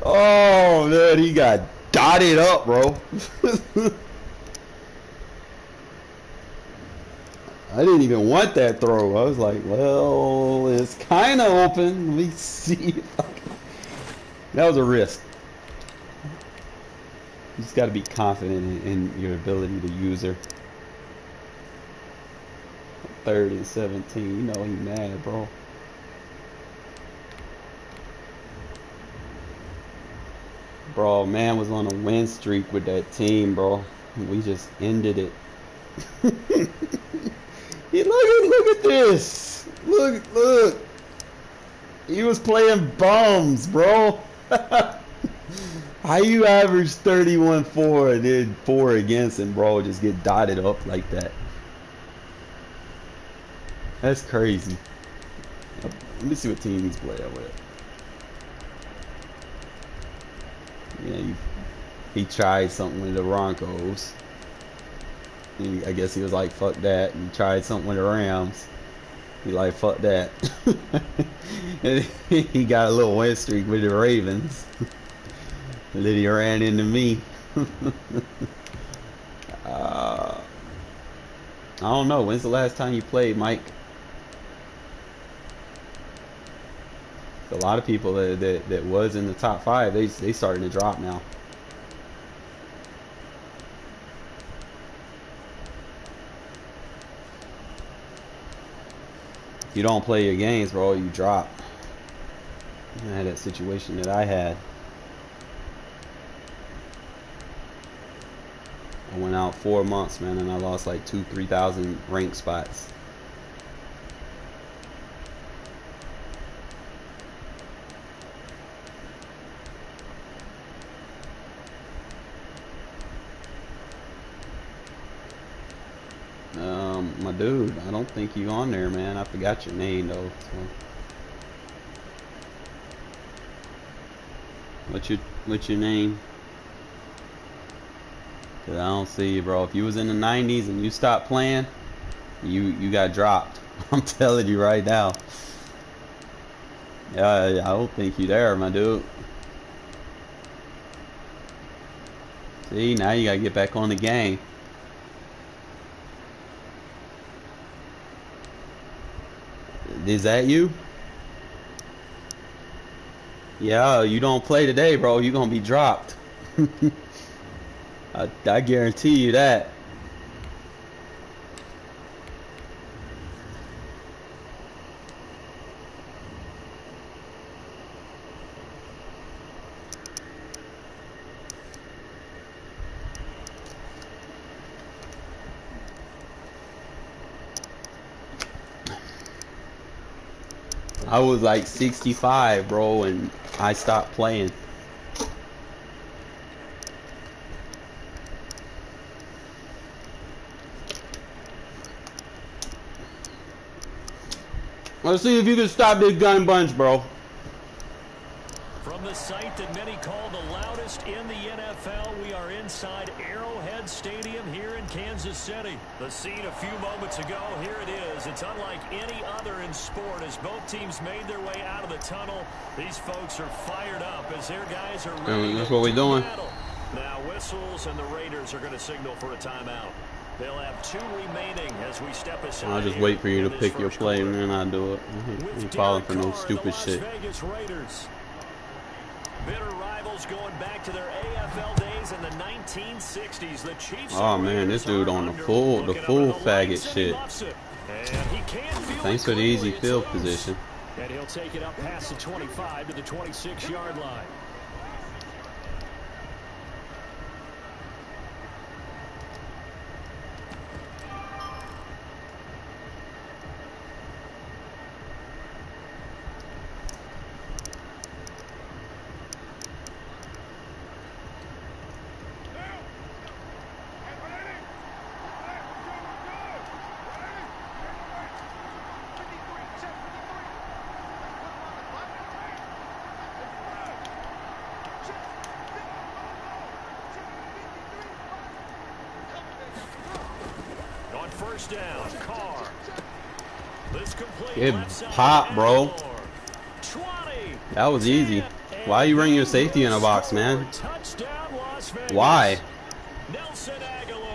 S1: Oh man, he got dotted up, bro. I didn't even want that throw. I was like, well, it's kind of open. Let me see. That was a risk. You just got to be confident in your ability to use her. 3rd and 17. You know he mad, bro. Bro, man was on a win streak with that team, bro. We just ended it. Look at this. Look. He was playing bums, bro. How you average 31-4 and then 4 against him, bro? Just get dotted up like that. That's crazy. Let me see what team he's playing with. Yeah, he tried something with the Broncos. I guess he was like, fuck that. And he tried something with the Rams. He like, fuck that. And he got a little win streak with the Ravens. And then he ran into me. I don't know. When's the last time you played, Mike? A lot of people that was in the top 5, they starting to drop now. You don't play your games, bro, you drop. I had that situation that I had. I went out 4 months, man, and I lost like 2,000-3,000 rank spots. My dude, I don't think you on there, man. I forgot your name though. So. What's your name? 'Cause I don't see you, bro. If you was in the 90s and you stopped playing, you got dropped. I'm telling you right now. Yeah, I don't think you there, my dude. See, now you gotta get back on the game. Is that you? Yeah, you don't play today, bro. You're gonna be dropped. I guarantee you that. I was like 65, bro, and I stopped playing. Let's see if you can stop this gun bunch, bro.
S2: From the site that many call the loudest in the NFL, we are inside Arrowhead Stadium here in Kansas City. The scene a few moments ago, here it is. It's unlike any other in sport as both teams made their way out of the tunnel. These folks are fired up as their guys are ready.
S1: That's what we're doing.
S2: Now whistles and the Raiders are going to signal for a timeout. They'll have 2 remaining as we step aside.
S1: I'll just wait for you to pick your play and then I'll do it. I'm falling for no stupid shit.
S2: Vegas Raiders. Bitter rivals going back to their AFL days in the 1960s. The Chiefs.
S1: Oh man, this dude on the full faggot shit. Thanks for the easy field position.
S2: And he'll take it up past the 25 to the 26-yard line. First down, Carr.
S1: Get pop, bro. That was easy. Why you bring your safety in a box, man? Why? That's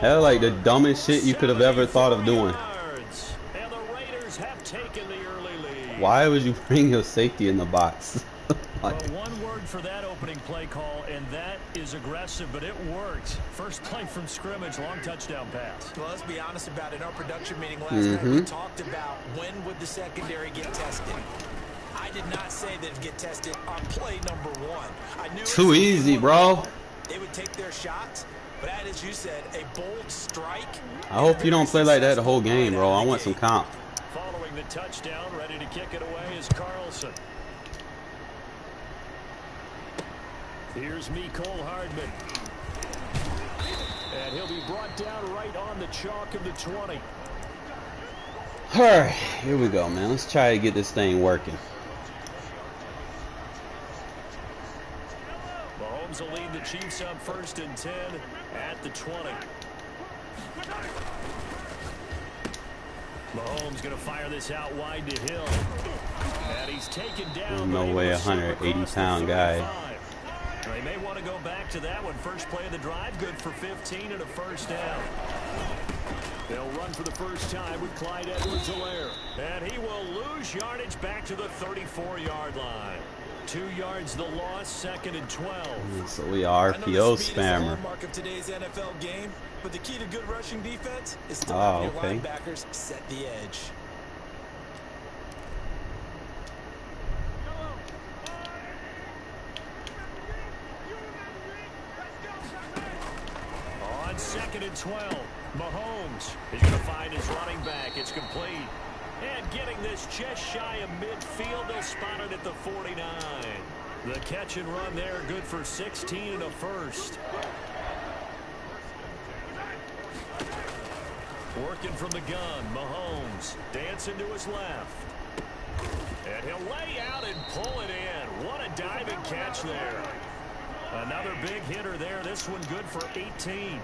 S1: like the dumbest shit you could have ever thought of doing. Why would you bring your safety in the box?
S2: Well, one word for that opening play call, and that is aggressive, but it worked. First play from scrimmage, long touchdown pass.
S3: Well, let's be honest about it. In our production meeting last night, we talked about when would the secondary get tested. I did not say that it'd get tested on play number 1. I knew
S1: too easy, bro.
S3: They would take their shots, but as you said, a bold strike.
S1: I hope you don't play like that the whole game, bro. I want some comp.
S2: Following the touchdown, ready to kick it away is Carlson. Here's Mecole Hardman. And he'll be brought down right on the chalk of the 20.
S1: All right, here we go, man. Let's try to get this thing working.
S2: Mahomes will lead the Chiefs up 1st and 10 at the 20. Mahomes going to fire this out wide to Hill. And he's taken down.
S1: No way, 180-pound guy.
S2: They may want to go back to that one. First play of the drive, good for 15 and a first down. They'll run for the first time with Clyde Edwards-Helaire. And he will lose yardage back to the 34-yard line. 2 yards the loss, 2nd and 12.
S1: So we are RPO spammer.
S3: Mark of today's NFL game, but the key to good rushing defense is to
S1: your
S3: linebackers set the edge.
S2: On 2nd and 12, Mahomes is going to find his running back. It's complete. And getting this just shy of midfield, they'll spot it at the 49. The catch and run there, good for 16 and a first. Working from the gun, Mahomes dancing to his left. And he'll lay out and pull it in. What a diving catch there. Another big hitter there. This one good for 18.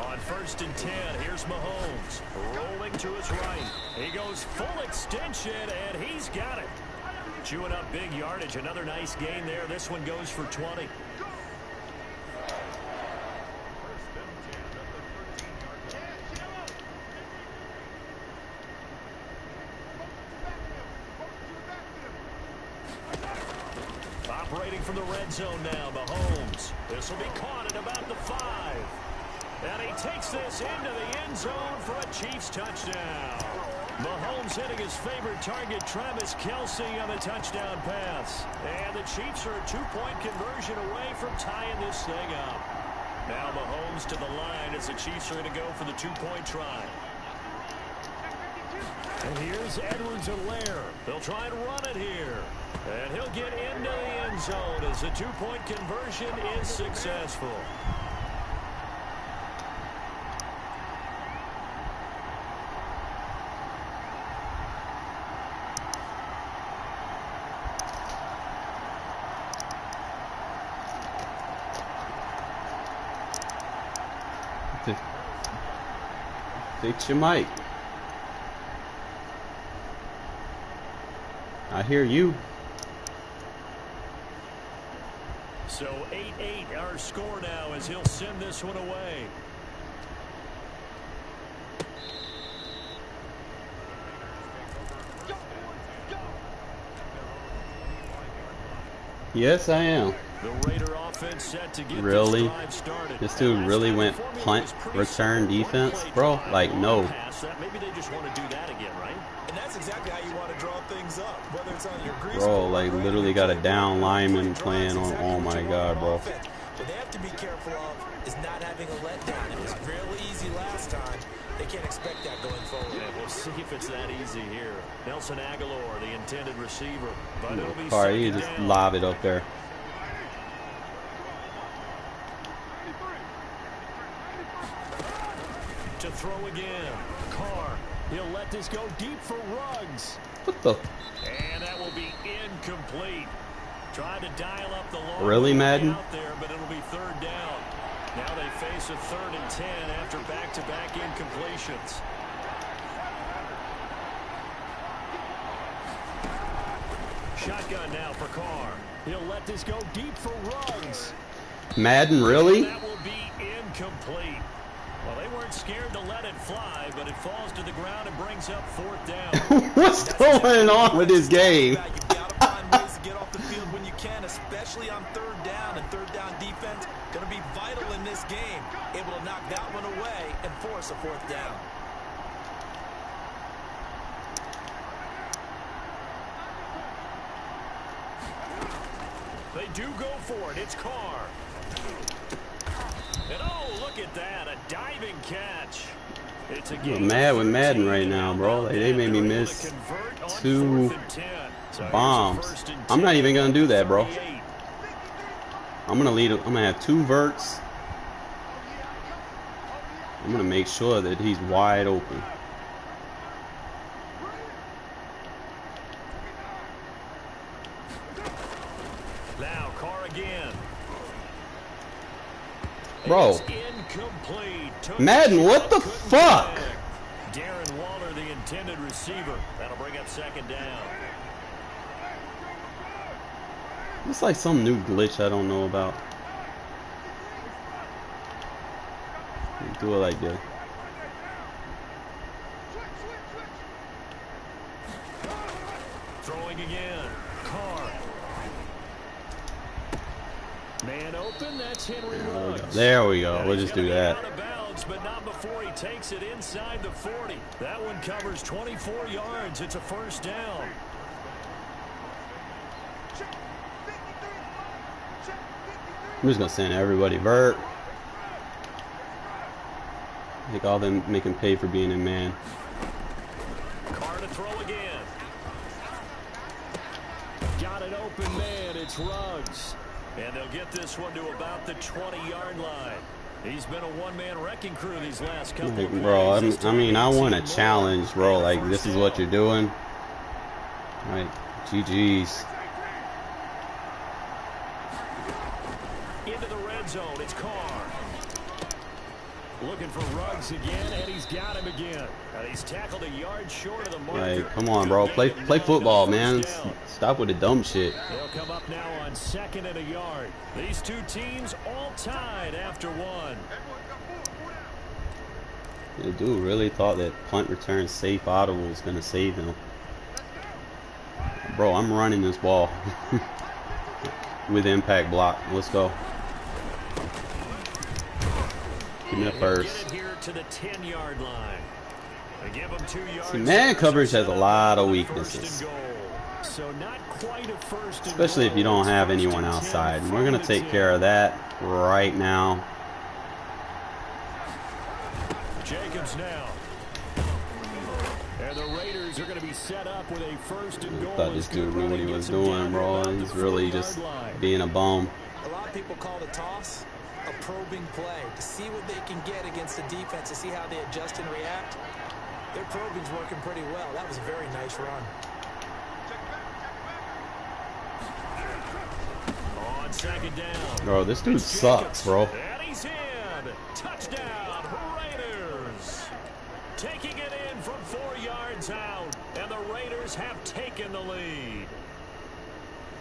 S2: On 1st and 10, here's Mahomes rolling to his right. He goes full extension, and he's got it. Chewing up big yardage. Another nice gain there. This one goes for 20. Operating from the red zone now, Mahomes. This will be caught at about the 5. And he takes this into the end zone for a Chiefs touchdown. Mahomes hitting his favorite target, Travis Kelce, on the touchdown pass. And the Chiefs are a 2-point conversion away from tying this thing up. Now Mahomes to the line as the Chiefs are going to go for the 2-point try. And here's Edwards-Helaire. They'll try and run it here. And he'll get into the end zone as the 2-point conversion is successful.
S1: Fix your mic. I hear you.
S2: So 8-8 our score now as he'll send this one away.
S1: Yes, I am.
S2: The Raider offense set to get
S1: Really?
S2: this drive started.
S1: This dude really went punt, return defense, bro? Like, no.
S2: Maybe they just want to do that again, right?
S3: And that's exactly how you want to draw things up, whether it's on your grease
S1: Bro, like, literally got a down lineman playing on. Oh my god, bro.
S3: What they have to be careful of is not having a letdown. It was really easy last time. They can't expect that going forward.
S2: Yeah, we'll see if it's that easy here. Nelson Aguilar, the intended receiver. But it'll be
S1: Sorry, you just lob it up there.
S2: To throw again. Carr. He'll let this go deep for Ruggs.
S1: What the?
S2: And that will be incomplete. Tried to dial up the long
S1: Really, Madden?
S2: out there, but it'll be third down. Now they face a 3rd and 10 after back-to-back incompletions. Shotgun now for Carr. He'll let this go deep for Ruggs.
S1: Madden, really?
S2: That will be incomplete. Well, they weren't scared to let it fly, but it falls to the ground and brings up 4th down.
S1: What's going on with this game?
S3: You've got to find ways to get off the field when you can, especially on 3rd down. And 3rd down defense going to be vital in this game. Able to knock that one away and force a 4th down.
S2: They do go for it. It's Carr. And oh, look at that. A diving catch. It's a game.
S1: I'm mad with Madden right now, bro. Like, they made me miss 2 bombs. I'm not even going to do that, bro. I'm going to lead. I'm going to have 2 verts. I'm going to make sure that he's wide open.
S2: Now Carr again.
S1: Bro. Madden, what the fuck?
S2: Darren Waller, the intended receiver. That'll bring up 2nd down.
S1: It's like some new glitch I don't know about. Do it like this.
S2: Throwing again. Carr. Man open. That's Henry Ruggs.
S1: There we go. We'll just do that.
S2: Out of bounds, but not before he takes it inside the 40. That one covers 24 yards. It's a 1st down.
S1: I'm just gonna send everybody vert. Make all them make him pay for being in man.
S2: Carr to throw again. Got an open man. It's Ruggs. And they'll get this one to about the 20-yard line. He's been a one-man wrecking crew these last couple of
S1: bro, I mean, I want a challenge, bro. Like, this is what you're doing. Like, GG's.
S2: Into the red zone. It's Carr. Looking for Ruggs again, and he's got him again. And he's tackled a yard short of the marker.
S1: Like, come on, bro. Play football, man. Stop with the dumb shit.
S2: They'll come up now on 2nd and a yard. These two teams all tied after 1.
S1: The dude really thought that punt return safe audible was going to save him. Bro, I'm running this ball with impact block. Let's go. Give me the first.
S2: Get it here to the 10-yard line. They give them 2 yards.
S1: See, man coverage has a lot of weaknesses.
S2: So not quite a first,
S1: especially if you don't have anyone outside. And we're going to take care of that right now.
S2: Jacobs now. And the Raiders are going to be set up with a 1st and goal.
S1: I thought this dude knew what he was doing, bro. He's really just being a bum.
S3: A lot of people call the toss a probing play to see what they can get against the defense, to see how they adjust and react. Their probing's working pretty well. That was a very nice run.
S2: On 2nd down.
S1: Bro, this dude sucks, bro.
S2: And he's in. Touchdown, Raiders. taken the lead.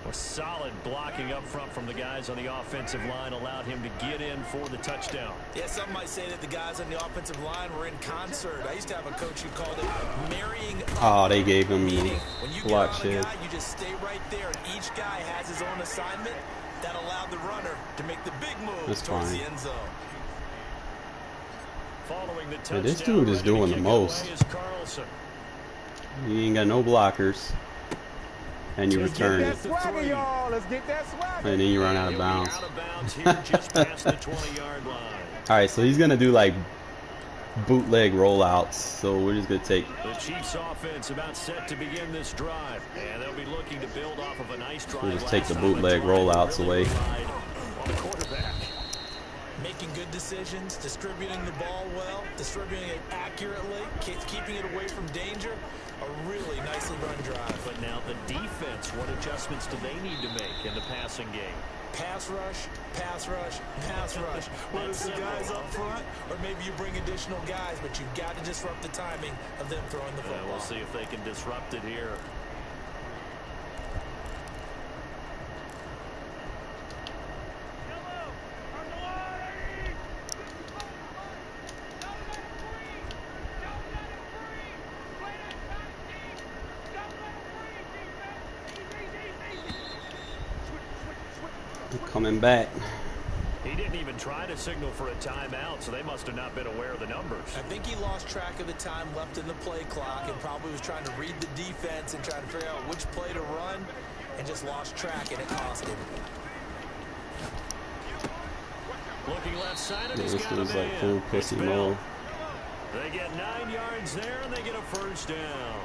S2: A solid blocking up front from the guys on the offensive line allowed him to get in for the touchdown.
S3: Yeah, some might say that the guys on the offensive line were in concert. I used to have a coach who called it marrying up.
S1: Oh, they gave him
S3: Meaning, when you get
S1: block
S3: on a
S1: shit.
S3: guy, you just stay right there, and each guy has his own assignment. That allowed the runner to make the big move
S1: That's
S3: towards
S1: fine.
S3: the end zone.
S2: Following the
S1: Yeah,
S2: touchdown,
S1: this dude is
S2: ready to
S1: doing the
S2: kick it
S1: most.
S2: away is Carlson.
S1: He ain't got no blockers. And you return it.
S4: Swagger, y'all. Let's get that swagger.
S1: And then you run out of
S2: He'll be
S1: bounds.
S2: out of bounds here just past the 20-yard line.
S1: Alright, so he's going to do like bootleg rollouts. So we're just going to take...
S2: The Chiefs offense about set to begin this drive. And they'll be looking to build off of a nice drive.
S1: We'll just take the
S2: last time,
S1: bootleg
S2: a drive that
S1: rollouts
S2: really
S1: away.
S2: relied on the quarterback.
S3: Making good decisions, distributing the ball well, distributing it accurately, keeping it away from danger. A really nicely run drive.
S2: But now the defense, what adjustments do they need to make in the passing game?
S3: Pass rush, pass rush, pass rush. Whether it's the guys up front or maybe you bring additional guys, but you've got to disrupt the timing of them throwing the football.
S2: We'll see if they can disrupt it here.
S1: Coming back.
S2: He didn't even try to signal for a timeout, so they must have not been aware of the numbers.
S3: I think he lost track of the time left in the play clock and probably was trying to read the defense and trying to figure out which play to run and just lost track, and it cost him.
S2: Looking left side, and
S1: Yeah,
S2: he's
S1: this
S2: got
S1: dude's
S2: him
S1: like
S2: in.
S1: full pussy
S2: It's Bell.
S1: mode.
S2: They get 9 yards there, and they get a first down.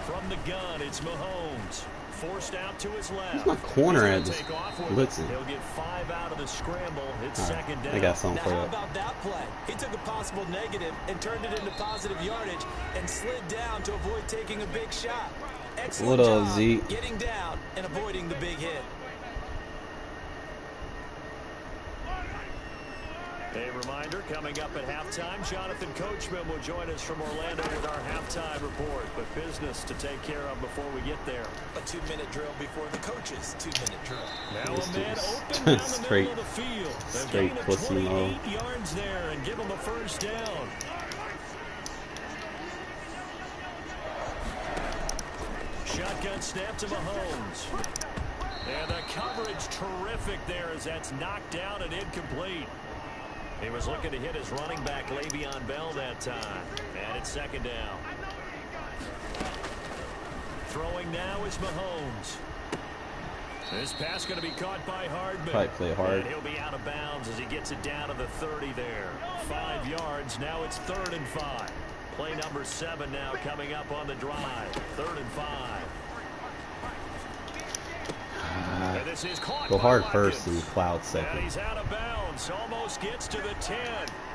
S2: From the gun, it's Mahomes. Forced out to his left.
S1: Who's my corner at
S2: He's
S1: this
S2: gonna take off with
S1: blitzing?
S2: it. He'll get 5 out of the scramble. It's
S1: Alright,
S2: second down.
S1: I got something
S3: Now,
S1: for
S3: how
S1: that.
S3: about that play? He took a possible negative and turned it into positive yardage and slid down to avoid taking a big shot. Excellent
S1: What up,
S3: job
S1: Zeke?
S3: getting down and avoiding the big hit.
S2: A reminder, coming up at halftime, Jonathan Coachman will join us from Orlando with our halftime report. But business to take care of before we get there.
S3: A 2-minute drill before the coach's 2-minute drill.
S2: Now
S1: This
S2: a man
S1: dude's
S2: open down the
S1: straight-
S2: middle of the field. They'll
S1: straight
S2: gain a
S1: pussy
S2: 28
S1: mode.
S2: yards there and give him a first down. Shotgun snap to Mahomes. And the coverage terrific there as that's knocked down and incomplete. He was looking to hit his running back, Le'Veon Bell, that time. And it's second down. Throwing now is Mahomes. This pass going to be caught by Hardman.
S1: Probably play hard.
S2: And he'll be out of bounds as he gets it down to the 30 there. 5 yards. Now it's 3rd and 5. Play number 7 now coming up on the drive. 3rd and 5. And this is caught
S1: Go
S2: by
S1: hard
S2: Watkins.
S1: first and cloud
S2: And
S1: second.
S2: he's out of bounds. Almost gets to the 10.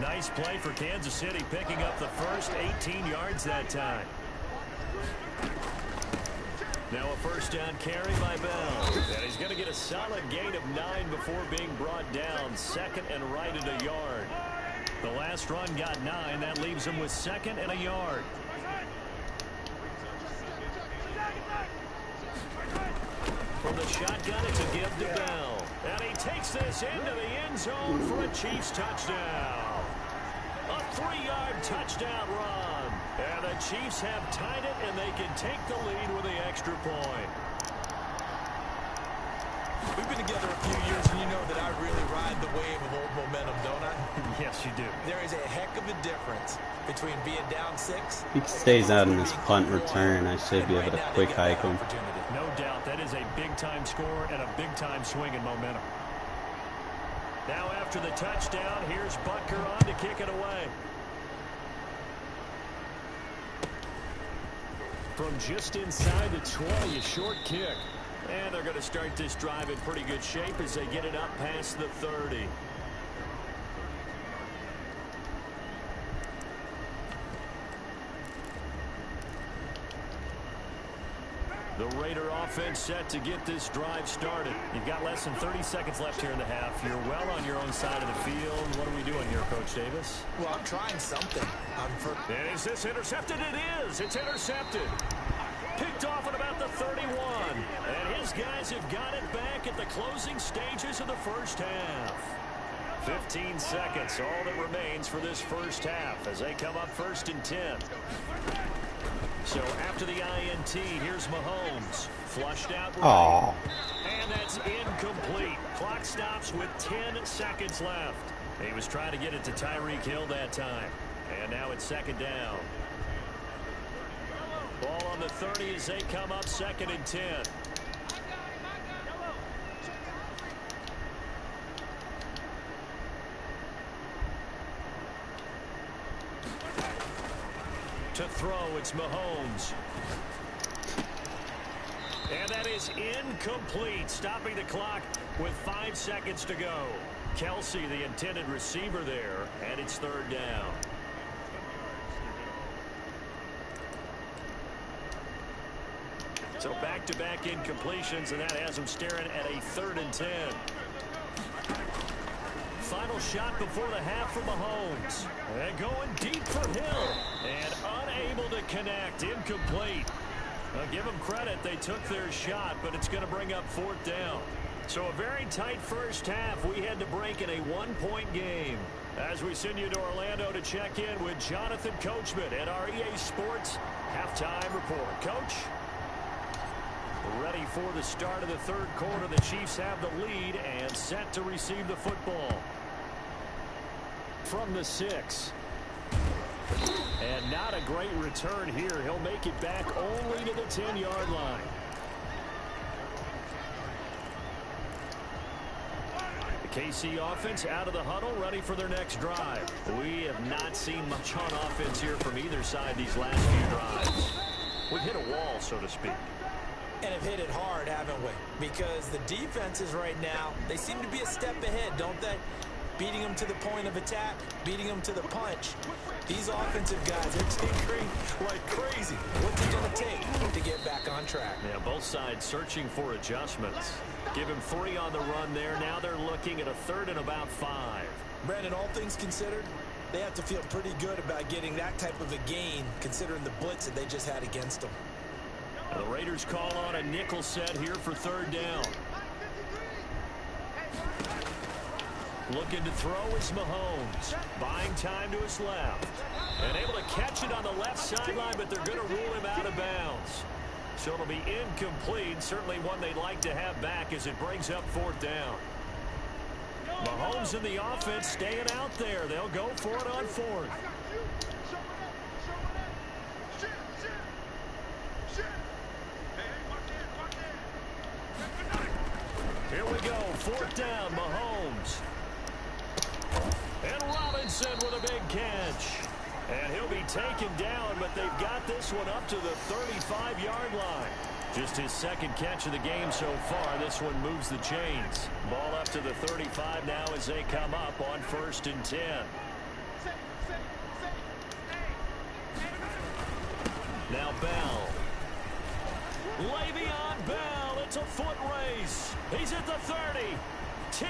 S2: Nice play for Kansas City, picking up the first 18 yards that time. Now a first down carry by Bell. And he's going to get a solid gain of 9 before being brought down. 2nd and right at a yard. The last run got 9. That leaves him with 2nd and a yard. From the shotgun, it's a give to Bell. And he takes this into the end zone for a Chiefs touchdown. A 3-yard touchdown run. And the Chiefs have tied it, and they can take the lead with the extra point.
S3: We've been together a few years, and you know that I really ride the wave of old momentum, don't I?
S2: Yes, you do.
S3: There is a heck of a difference between being down 6.
S1: If he stays out in this punt return, I should be able to quick hike him.
S2: No doubt, that is a big-time score and a big-time swing in momentum. Now after the touchdown, here's Butker on to kick it away. From just inside the 20, a short kick. And they're going to start this drive in pretty good shape as they get it up past the 30. The Raider offense set to get this drive started. You've got less than 30 seconds left here in the half. You're well on your own side of the field. What are we doing here, Coach Davis?
S3: Well, I'm trying something.
S2: And is this intercepted? It is. It's intercepted. Picked off at about the 31. And his guys have got it back at the closing stages of the first half. 15 seconds, all that remains for this first half as they come up 1st and 10. So after the INT, here's Mahomes. Flushed out right. And that's incomplete. Clock stops with 10 seconds left. He was trying to get it to Tyreek Hill that time. And now it's 2nd down. Ball on the 30 as they come up 2nd and 10. To throw, it's Mahomes. And that is incomplete, stopping the clock with 5 seconds to go. Kelsey, the intended receiver there, and it's 3rd down. So back-to-back incompletions, and that has them staring at a 3rd and 10. Final shot before the half for Mahomes. And going deep for Hill. And unable to connect. Incomplete. Now give them credit. They took their shot, but it's going to bring up 4th down. So a very tight first half. We had to break in a 1-point game. As we send you to Orlando to check in with Jonathan Coachman at our EA Sports Halftime Report. Coach? Ready for the start of the 3rd quarter. The Chiefs have the lead and set to receive the football. From the 6. And not a great return here. He'll make it back only to the 10-yard line. The KC offense out of the huddle, ready for their next drive. We have not seen much on offense here from either side these last few drives. We've hit a wall, so to speak.
S3: And have hit it hard, haven't we? Because the defenses right now, they seem to be a step ahead, don't they? Beating them to the point of attack, beating them to the punch. These offensive guys, they're tinkering like crazy. What's it going to take to get back on track?
S2: Yeah, both sides searching for adjustments. Give him 3 on the run there. Now they're looking at a 3rd and about 5.
S3: Brandon, all things considered, they have to feel pretty good about getting that type of a gain, considering the blitz that they just had against them.
S2: The Raiders call on a nickel set here for 3rd down. Looking to throw is Mahomes. Buying time to his left. And able to catch it on the left sideline, but they're going to rule him out of bounds. So it'll be incomplete. Certainly one they'd like to have back as it brings up 4th down. Mahomes and the offense staying out there. They'll go for it on 4th. Here we go, 4th down, Mahomes. And Robinson with a big catch. And he'll be taken down, but they've got this one up to the 35-yard line. Just his 2nd catch of the game so far. This one moves the chains. Ball up to the 35 now as they come up on 1st and 10. Now Bell. Le'Veon Bell, it's a foot race. He's at the 30, 10,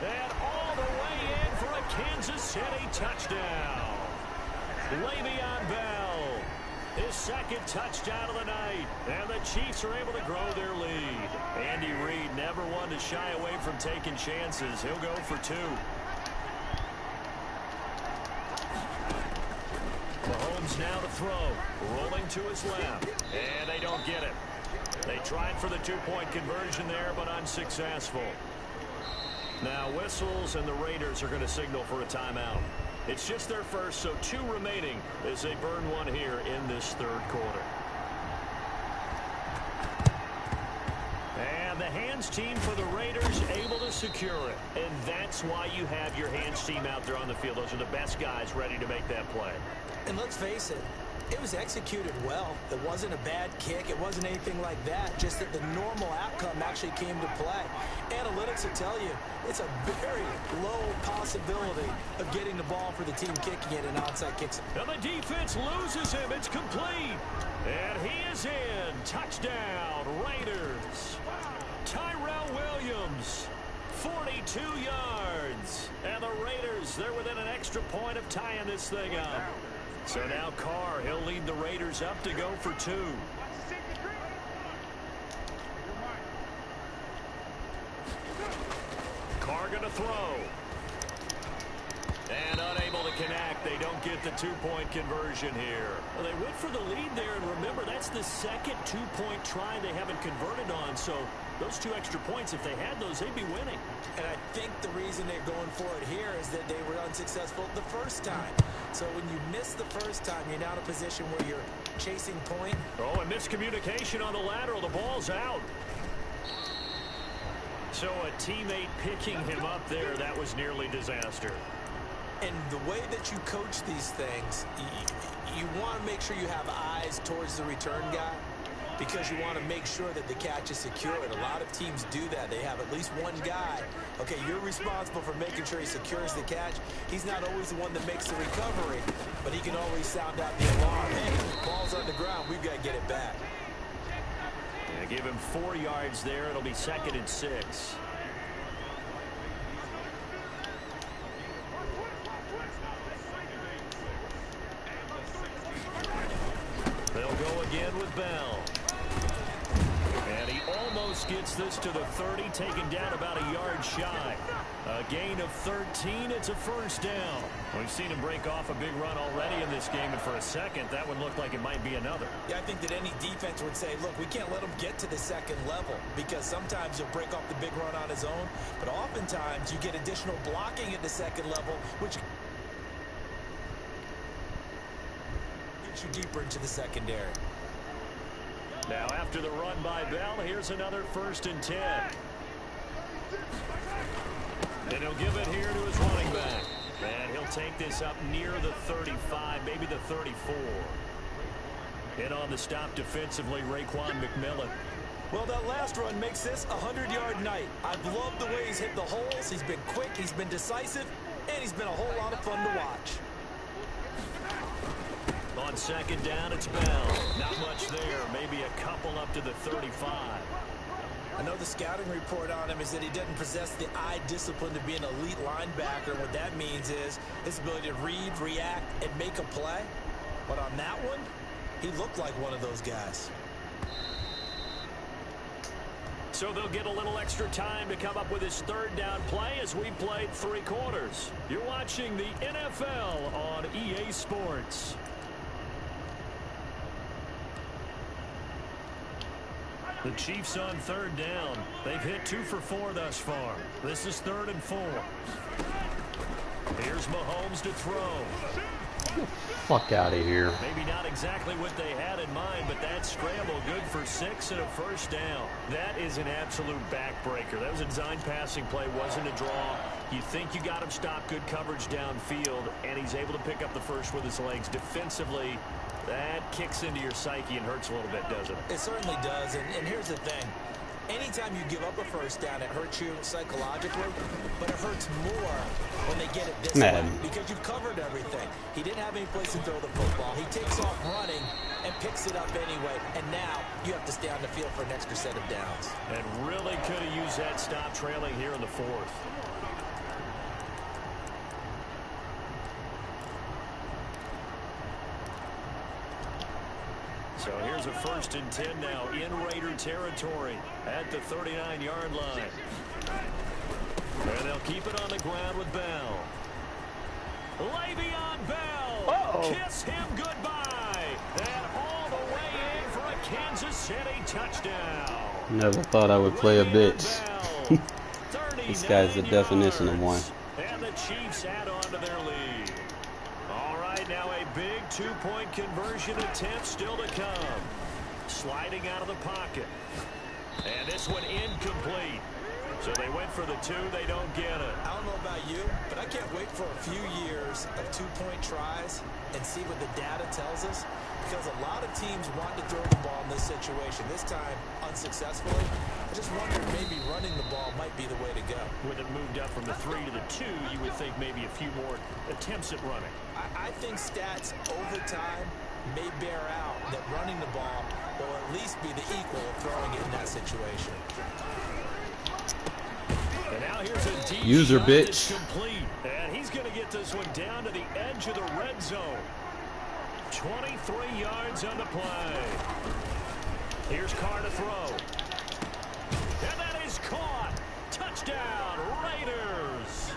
S2: and all the way in for a Kansas City touchdown. Le'Veon Bell, his 2nd touchdown of the night, and the Chiefs are able to grow their lead. Andy Reid never one to shy away from taking chances. He'll go for 2. Mahomes now to throw, rolling to his left, and they don't get it. They tried for the 2-point conversion there, but unsuccessful. Now whistles, and the Raiders are going to signal for a timeout. It's just their first, so 2 remaining as they burn one here in this 3rd quarter. And the hands team for the Raiders able to secure it. And that's why you have your hands team out there on the field. Those are the best guys ready to make that play.
S3: And let's face it, it was executed well. It wasn't a bad kick. It wasn't anything like that. Just that the normal outcome actually came to play. Analytics will tell you it's a very low possibility of getting the ball for the team kicking it and onside kicks it.
S2: And the defense loses him. It's complete. And he is in. Touchdown, Raiders. Tyrell Williams 42 yards. And the Raiders, they're within an extra point of tying this thing up. So now Carr, he'll lead the Raiders up to go for 2. Carr going to throw. And unable to connect. They don't get the 2-point conversion here. Well, they went for the lead there, and remember, that's the second 2-point try they haven't converted on. So those 2 extra points, if they had those, they'd be winning.
S3: And I think the reason they're going for it here is that they were unsuccessful the first time. So when you miss the first time, you're now in a position where you're chasing point.
S2: Oh, and miscommunication on the lateral. The ball's out. So a teammate picking him up there, that was nearly disaster.
S3: And the way that you coach these things, you want to make sure you have eyes towards the return guy because you want to make sure that the catch is secured. A lot of teams do that. They have at least one guy. Okay, you're responsible for making sure he secures the catch. He's not always the one that makes the recovery, but he can always sound out the alarm. Hey, ball's on the ground. We've got to get it back.
S2: Yeah, give him 4 yards there. It'll be 2nd and 6. They'll go again with Bell. And he almost gets this to the 30, taken down about a yard shy. A gain of 13. It's a first down. We've seen him break off a big run already in this game, and for a second, that one looked like it might be another.
S3: Yeah, I think that any defense would say, look, we can't let him get to the second level because sometimes he'll break off the big run on his own, but oftentimes you get additional blocking at the second level, which gets you deeper into the secondary.
S2: Now, after the run by Bell, here's another 1st and 10. And he'll give it here to his running back. And he'll take this up near the 35, maybe the 34. In on the stop defensively, Raekwon McMillan.
S3: Well, that last run makes this a 100-yard night. I've loved the way he's hit the holes. He's been quick, he's been decisive, and he's been a whole lot of fun to watch.
S2: On 2nd down, it's Bell. Not much there. Maybe a couple up to the 35.
S3: I know the scouting report on him is that he doesn't possess the eye discipline to be an elite linebacker. What that means is his ability to read, react, and make a play. But on that one, he looked like one of those guys.
S2: So they'll get a little extra time to come up with his 3rd down play as we played 3 quarters. You're watching the NFL on EA Sports. The Chiefs on 3rd down. They've hit 2 for 4 thus far. This is 3rd and 4. Here's Mahomes to throw.
S1: Get the fuck out of here.
S2: Maybe not exactly what they had in mind, but that scramble good for 6 and a first down. That is an absolute backbreaker. That was a design passing play, wasn't a draw. You think you got him stopped, good coverage downfield, and he's able to pick up the first with his legs. Defensively, that kicks into your psyche and hurts a little bit, doesn't it?
S3: It certainly does, and here's the thing. Anytime you give up a first down, it hurts you psychologically, but it hurts more when they get it this way because you've covered everything. He didn't have any place to throw the football. He takes off running and picks it up anyway, and now you have to stay on the field for an extra set of downs.
S2: And really could have used that stop trailing here in the 4th. So here's a 1st and 10 now in Raider territory at the 39-yard line. And they'll keep it on the ground with Bell. Le'Veon Bell. Kiss him goodbye. And all the way in for a Kansas City touchdown.
S1: Never thought I would play a bitch. This guy's the definition of one.
S2: And the Chiefs add on to their lead. All right, now a big 2-point conversion attempt still to come. Sliding out of the pocket. And this one incomplete. So they went for the 2. They don't get it.
S3: I don't know about you, but I can't wait for a few years of 2-point tries and see what the data tells us. Because a lot of teams want to throw the ball in this situation. This time, unsuccessfully. I just wonder if maybe running the ball might be the way to go.
S2: With it moved up from the 3 to the 2, you would think maybe a few more attempts at running.
S3: I think stats over time may bear out that running the ball will at least be the equal of throwing it in that situation.
S2: And now here's a deep
S1: User
S2: shot
S1: bitch.
S2: that's complete. And he's going to get this one down to the edge of the red zone. 23 yards on the play. Here's Carr to throw. And that is caught. Touchdown, Raiders.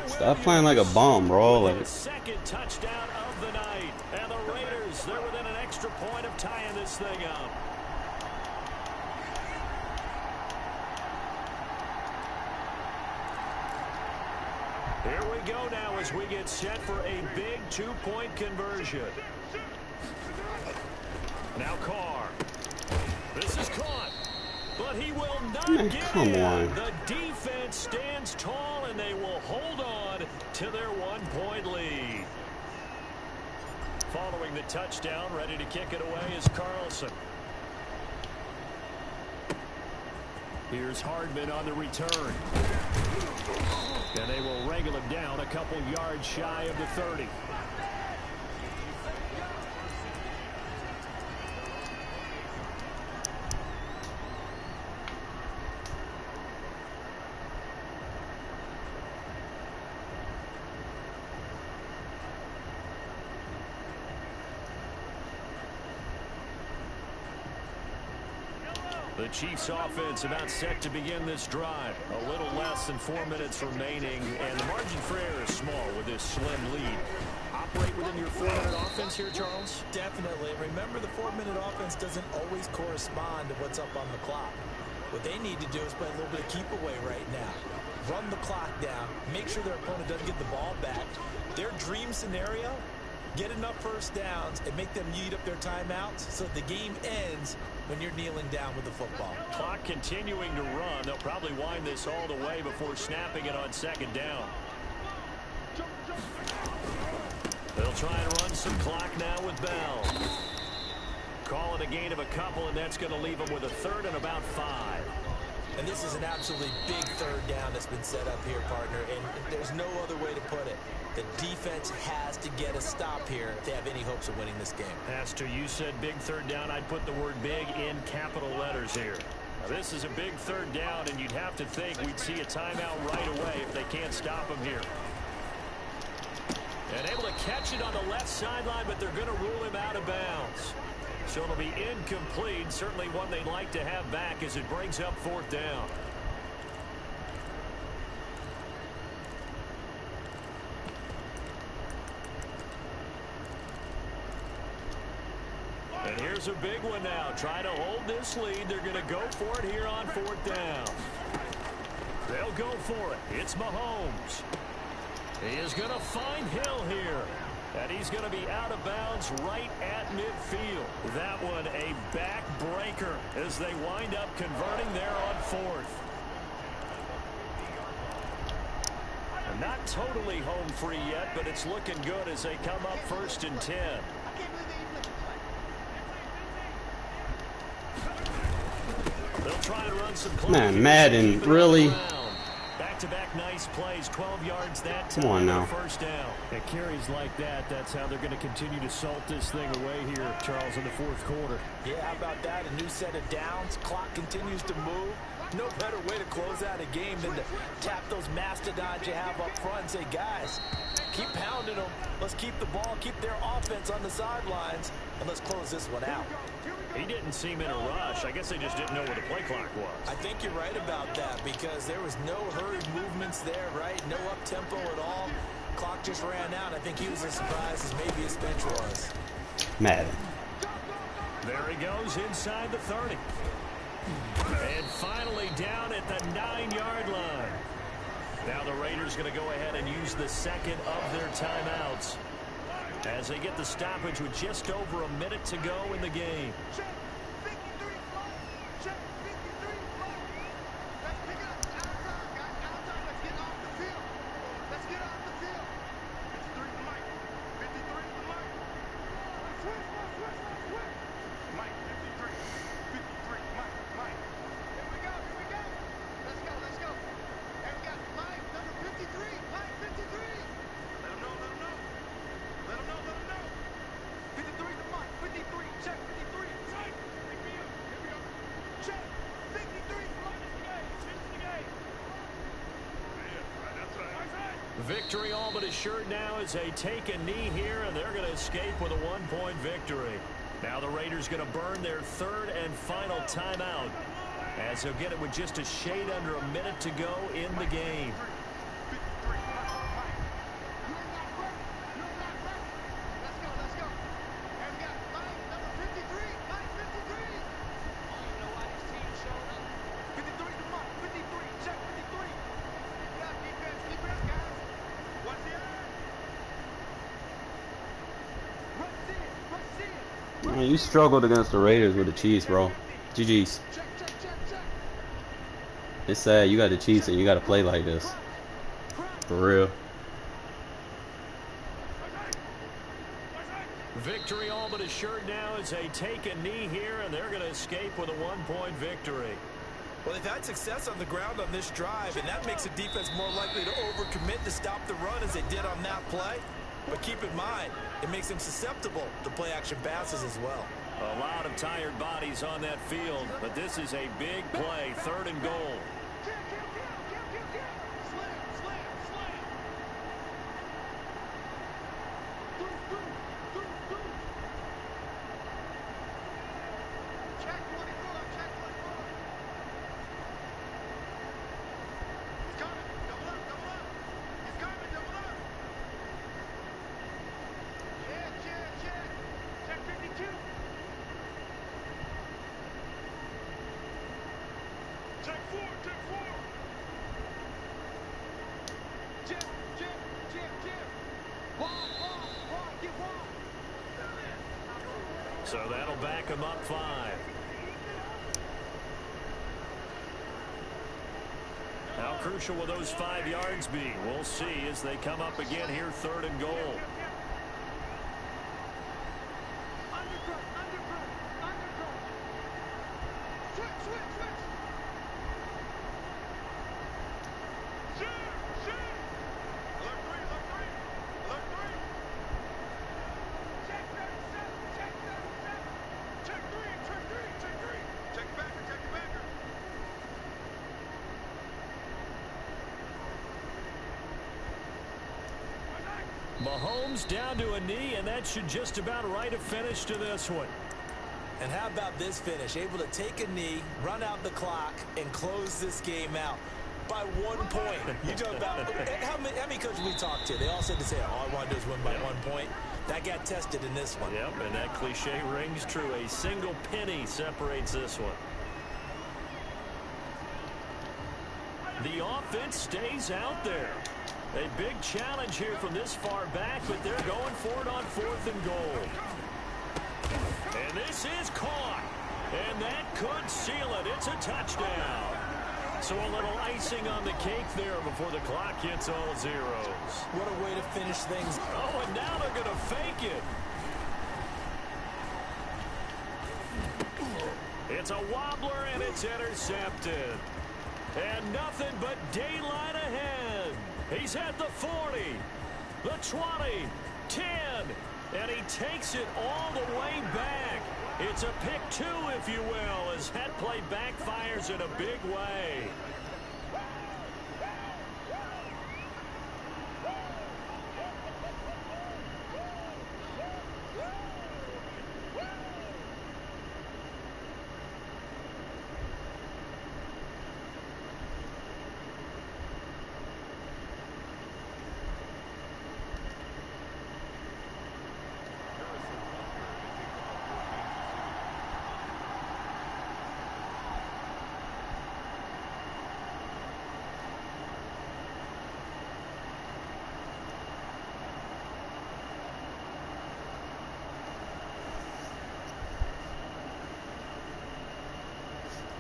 S1: Stop playing like a bomb, bro. Like,
S2: second touchdown of the night. And the Raiders, they're within an extra point of tying this thing up. Here we go now as we get set for a big two-point conversion. Now Carr. This is caught. But he will not get in. The defense stands tall, and they will hold on to their one-point lead. Following the touchdown, ready to kick it away is Carlson. Here's Hardman on the return. And they will wrangle him down a couple yards shy of the 30. The Chiefs offense about set to begin this drive. A little less than 4 minutes remaining, and the margin for error is small with this slim lead. Operate within your 4-minute offense here, Charles?
S3: Definitely. Remember, the 4-minute offense doesn't always correspond to what's up on the clock. What they need to do is play a little bit of keep away right now. Run the clock down. Make sure their opponent doesn't get the ball back. Their dream scenario, get enough first downs and make them eat up their timeouts so the game ends when you're kneeling down with the football.
S2: Clock continuing to run. They'll probably wind this all the way before snapping it on second down. They'll try and run some clock now with Bell. Call it a gain of a couple, and that's going to leave them with a third and about 5.
S3: And this is an absolutely big third down that's been set up here, partner, and there's no other way to put it. The defense has to get a stop here if they have any hopes of winning this game.
S2: Pastor, you said big third down. I'd put the word big in capital letters here. Now, this is a big third down, and you'd have to think we'd see a timeout right away if they can't stop him here. And able to catch it on the left sideline, but they're going to rule him out of bounds. So it'll be incomplete. Certainly one they'd like to have back as it brings up 4th down. And here's a big one now. Trying to hold this lead. They're going to go for it here on 4th down. They'll go for it. It's Mahomes. He is going to find Hill here. And he's going to be out of bounds right at midfield. That one a backbreaker as they wind up converting there on 4th. And not totally home free yet, but it's looking good as they come up 1st and 10. They'll try and run some
S1: man, Madden, really?
S2: Back-to-back nice plays, 12 yards that time.
S1: Come on now.
S2: First down. At carries like that, that's how they're going to continue to salt this thing away here, Charles, in the 4th quarter.
S3: Yeah, how about that? A new set of downs. Clock continues to move. No better way to close out a game than to tap those mastodons you have up front and say, guys, keep pounding them. Let's keep the ball, keep their offense on the sidelines, and let's close this one out.
S2: He didn't seem in a rush. I guess they just didn't know where the play clock was.
S3: I think you're right about that because there was no hurried movements there, right? No up-tempo at all. Clock just ran out. I think he was as surprised as maybe his bench was.
S1: Madden.
S2: There he goes inside the 30. And finally down at the 9-yard line. Now the Raiders going to go ahead and use the second of their timeouts as they get the stoppage with just over a minute to go in the game. Victory all but assured now as they take a knee here, and they're going to escape with a 1-point victory. Now the Raiders going to burn their third and final timeout, as they'll get it with just a shade under a minute to go in the game.
S1: Man, you struggled against the Raiders with the Chiefs, bro. GG's. It's sad you got the Chiefs and you got to play like this. For real.
S2: Victory all but assured now as they take a knee here, and they're going to escape with a 1-point victory.
S3: Well, they've had success on the ground on this drive, and that makes the defense more likely to overcommit to stop the run as they did on that play. But keep in mind, it makes them susceptible to play-action passes as well.
S2: A lot of tired bodies on that field, but this is a big play, 3rd and goal. So that'll back him up 5. How crucial will those 5 yards be? We'll see as they come up again here, 3rd and goal. Mahomes down to a knee, and that should just about write a finish to this one.
S3: And how about this finish? Able to take a knee, run out the clock, and close this game out by 1 point. You talk about how many coaches we talked to? They all said the same. All I want to do is win by 1 point. That got tested in this one.
S2: Yep, and that cliche rings true. A single penny separates this one. The offense stays out there. A big challenge here from this far back, but they're going for it on 4th and goal. And this is caught. And that could seal it. It's a touchdown. So a little icing on the cake there before the clock hits all zeros.
S3: What a way to finish things.
S2: Oh, and now they're going to fake it. It's a wobbler, and it's intercepted. And nothing but daylight ahead. He's at the 40, the 20, 10, and he takes it all the way back. It's a pick 2, if you will, as that play backfires in a big way.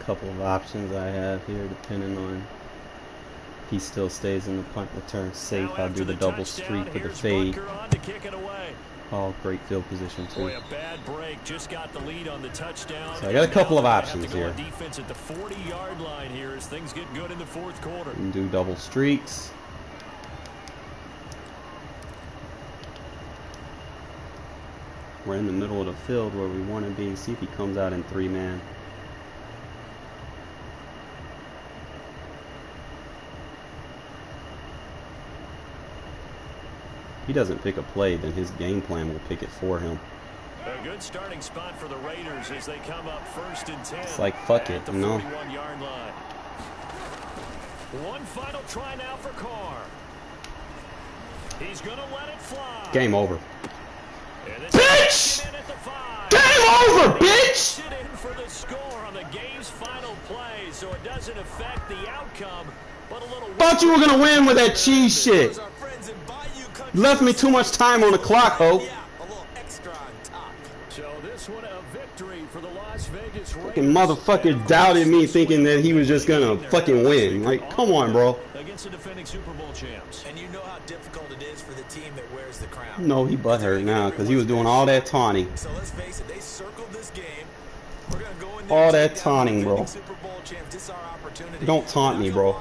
S1: Couple of options I have here depending on if he still stays in the punt return safe. I'll do the double streak with the fade. All great field position too.
S2: Boy, a bad break. Just got the lead on the touchdown.
S1: So I got a couple of options here.
S2: Defense at the 40-yard line here as things get good in the 4th quarter.
S1: You can do double streaks. We're in the middle of the field where we want to be. See if he comes out in 3-man. he doesn't pick a play, then his game plan will pick it for him.
S2: A good starting spot for the Raiders as they come up 1st and 10.
S1: It's like, fuck it, you know?
S2: 41-yard line. One final try now for Carr. He's going to let it fly.
S1: Game over.
S2: Bitch!
S1: Game over, bitch!
S2: Sit in for the score on the game's final play, so it doesn't affect the outcome. But a little.
S1: Thought you were gonna win with that cheese shit. You left me too much time on the clock, ho.
S2: So this one a victory for the Las Vegas Raiders.
S1: Fucking motherfucker doubted me, thinking that he was just gonna fucking win. Like, come on, bro.
S2: Against the defending Super Bowl champs.
S3: And you know how difficult it is for the team that wears the crown.
S1: No, he butthurt now because he was doing all that taunting.
S3: So let's face it, they circled this game. We're gonna go in there
S1: All
S3: and
S1: that
S3: take down
S1: taunting,
S3: the
S1: bro.
S3: defending Super Bowl champs. This is our opportunity.
S1: Don't taunt me, bro.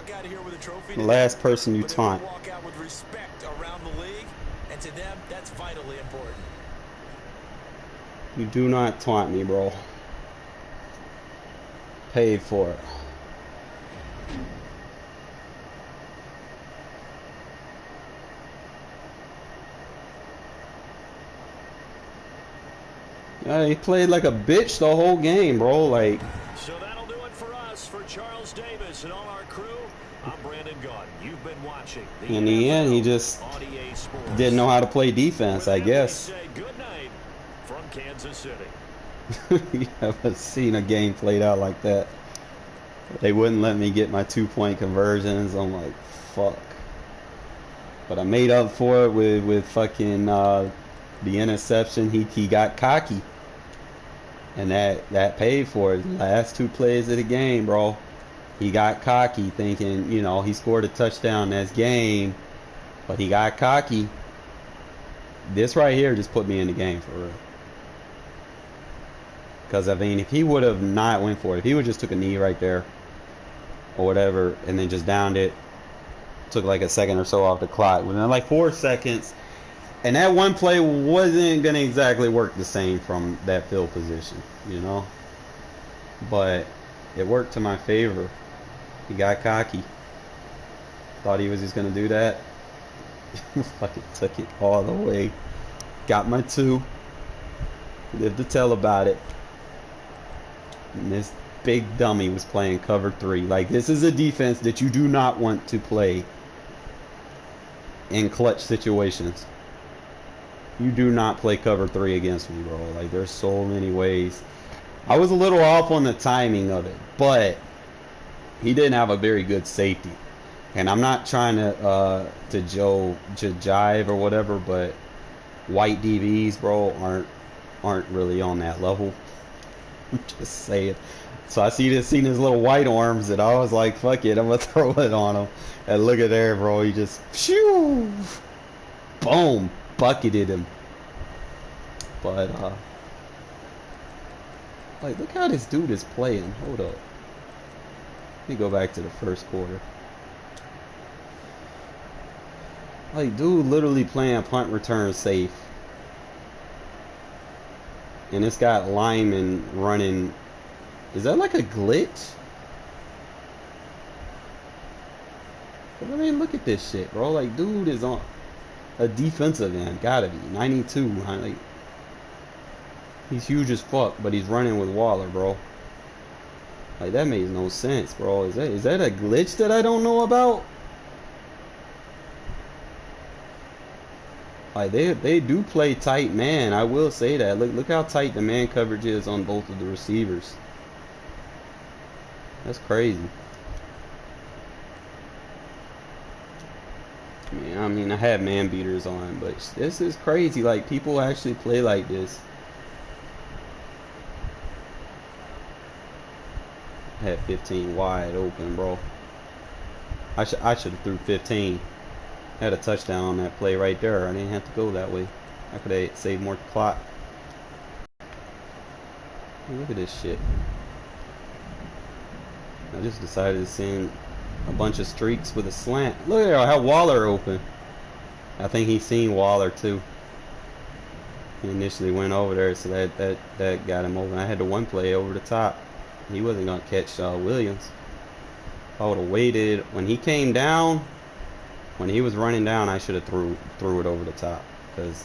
S1: The last person you taunt.
S3: Walk out with respect around the league, and to them, that's vitally important.
S1: You do not taunt me, bro. Paid for it. Yeah, he played like a bitch the whole game, bro. Like.
S2: So that'll do it for us. For Charles Davis and all our crew, I'm Brandon Gaudin. You've been watching.
S1: In the end, he just didn't know how to play defense, I guess.
S2: Say good night from Kansas City.
S1: You haven't seen a game played out like that. They wouldn't let me get my 2-point conversions. I'm like, fuck. But I made up for it with fucking the interception. He got cocky. And that paid for it. Last 2 plays of the game, bro. He got cocky thinking, you know, he scored a touchdown that's game. But he got cocky. This right here just put me in the game for real. Because, I mean, if he would have not went for it, if he would just took a knee right there or whatever and then just downed it, took like a second or so off the clock, within like 4 seconds, and that one play wasn't going to exactly work the same from that field position, you know? But it worked to my favor. He got cocky. Thought he was just going to do that. Fucking took it all the way. Got my 2. Lived to tell about it. And this big dummy was playing cover 3. Like, this is a defense that you do not want to play in clutch situations. You do not play cover 3 against me, bro. Like, there's so many ways. I was a little off on the timing of it, but he didn't have a very good safety. And I'm not trying to jive or whatever, but white DBs, bro, aren't really on that level. I'm just saying. So I seen his little white arms, and I was like, fuck it, I'm gonna throw it on him. And look at there, bro. He just phew, boom, bucketed him. But like, look how this dude is playing. Hold up. Let me go back to the first quarter. Like, dude literally playing punt return safe. And it's got linemen running. Is that like a glitch? I mean, look at this shit, bro. Like, dude is on a defensive end. Gotta be 92. Like, he's huge as fuck, but he's running with Waller, bro. Like, that makes no sense, bro. Is that a glitch that I don't know about? Like, they do play tight man. I will say that. Look how tight the man coverage is on both of the receivers. That's crazy. I mean, I had man beaters on, but this is crazy. Like, people actually play like this. I had 15 wide open, bro. I should have threw 15. I had a touchdown on that play right there. I didn't have to go that way. I could have saved more clock. Hey, look at this shit. I just decided to send a bunch of streaks with a slant. Look at how Waller open. I think he's seen Waller too. He initially went over there, so that got him open. I had the one play over the top. He wasn't gonna catch Williams. I would have waited when he came down. When he was running down, I should have threw it over the top, because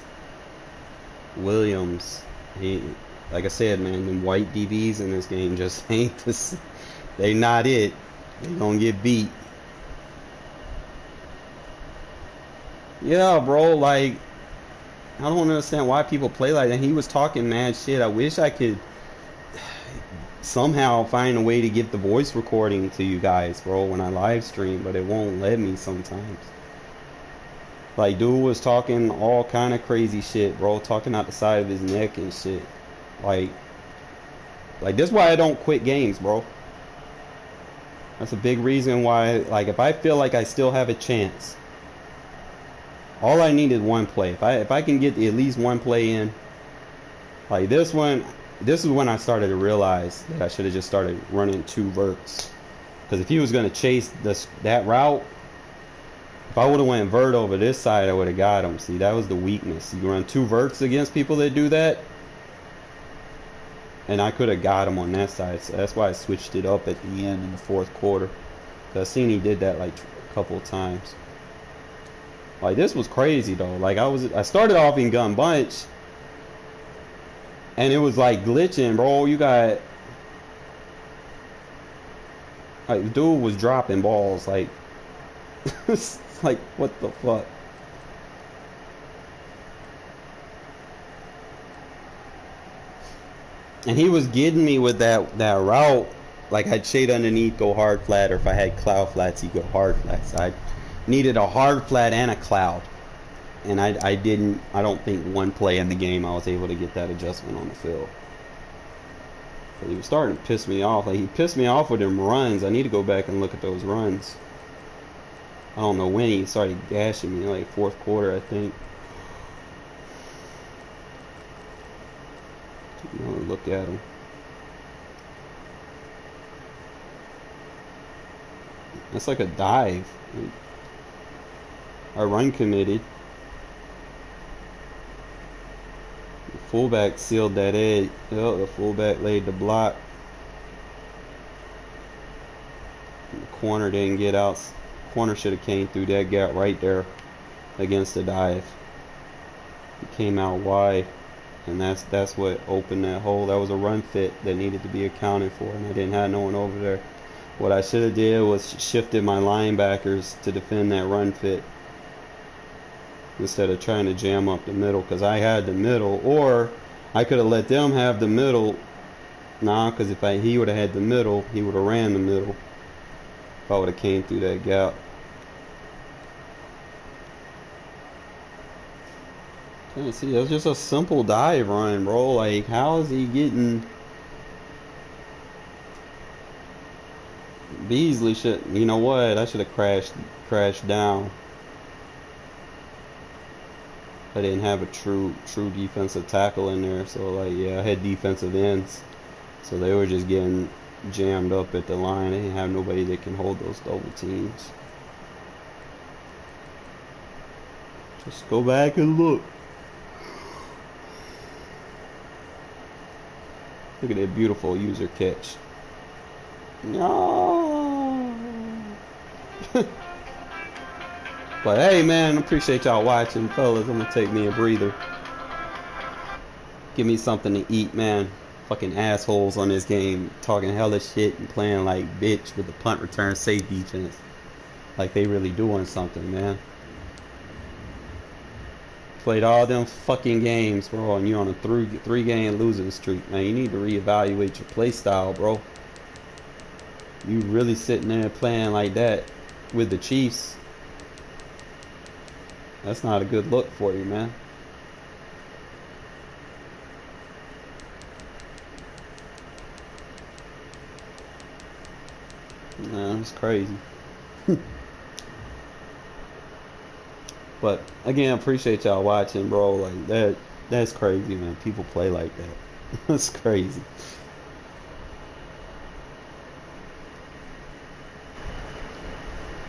S1: Williams, he, like I said, man, them white DBs in this game just ain't this. They not it. They gonna get beat. Yeah, bro. Like, I don't understand why people play like that. He was talking mad shit. I wish I could somehow find a way to get the voice recording to you guys, bro, when I live stream, but it won't let me sometimes. Like, dude was talking all kind of crazy shit, bro, talking out the side of his neck and shit. Like this is why I don't quit games, bro. That's a big reason why. Like, if I feel like I still have a chance, all I need is one play. If I can get at least one play in, like this one, this is when I started to realize that I should have just started running 2 verts. Because if he was gonna chase that route, if I would have went vert over this side, I would have got him. See, that was the weakness. You run 2 verts against people that do that, and I could have got him on that side. So that's why I switched it up at the end in the 4th quarter. Because I seen he did that like a couple of times. Like, this was crazy though. Like, I started off in gun bunch, and it was like glitching, bro. You got, like, the dude was dropping balls. Like, it's like, what the fuck? And he was getting me with that route. Like, I'd shade underneath, go hard flat, or if I had cloud flats, he'd go hard flats. I needed a hard flat and a cloud. And I don't think one play in the game I was able to get that adjustment on the field. But he was starting to piss me off. Like, he pissed me off with them runs. I need to go back and look at those runs. I don't know when he started gashing me, like 4th quarter, I think. Look at him. That's like a dive. Our run committed. The fullback sealed that edge. Oh, the fullback laid the block. The corner didn't get out. Corner should have came through that gap right there against the dive. It came out wide, and that's what opened that hole. That was a run fit that needed to be accounted for, and I didn't have no one over there. What I should have did was shifted my linebackers to defend that run fit instead of trying to jam up the middle, because I had the middle, or I could have let them have the middle. Nah, because if he would have had the middle, he would have ran the middle. If I would have came through that gap. See, that was just a simple dive run, bro. Like, how is he getting... Beasley should... You know what? I should have crashed down. I didn't have a true defensive tackle in there. So, like, yeah, I had defensive ends. So they were just getting jammed up at the line. They didn't have nobody that can hold those double teams. Just go back and look. Look at that beautiful user catch. No. But hey, man, appreciate y'all watching, fellas. I'm gonna take me a breather. Give me something to eat, man. Fucking assholes on this game talking hella shit and playing like bitch with the punt return safe defense. Like they really doing something, man. Played all them fucking games, bro, and you're on a three game losing streak, man. You need to reevaluate your play style, bro. You really sitting there playing like that with the Chiefs. That's not a good look for you, man. Nah, it's crazy. But again, appreciate y'all watching, bro. Like that's crazy, man. People play like that. That's crazy.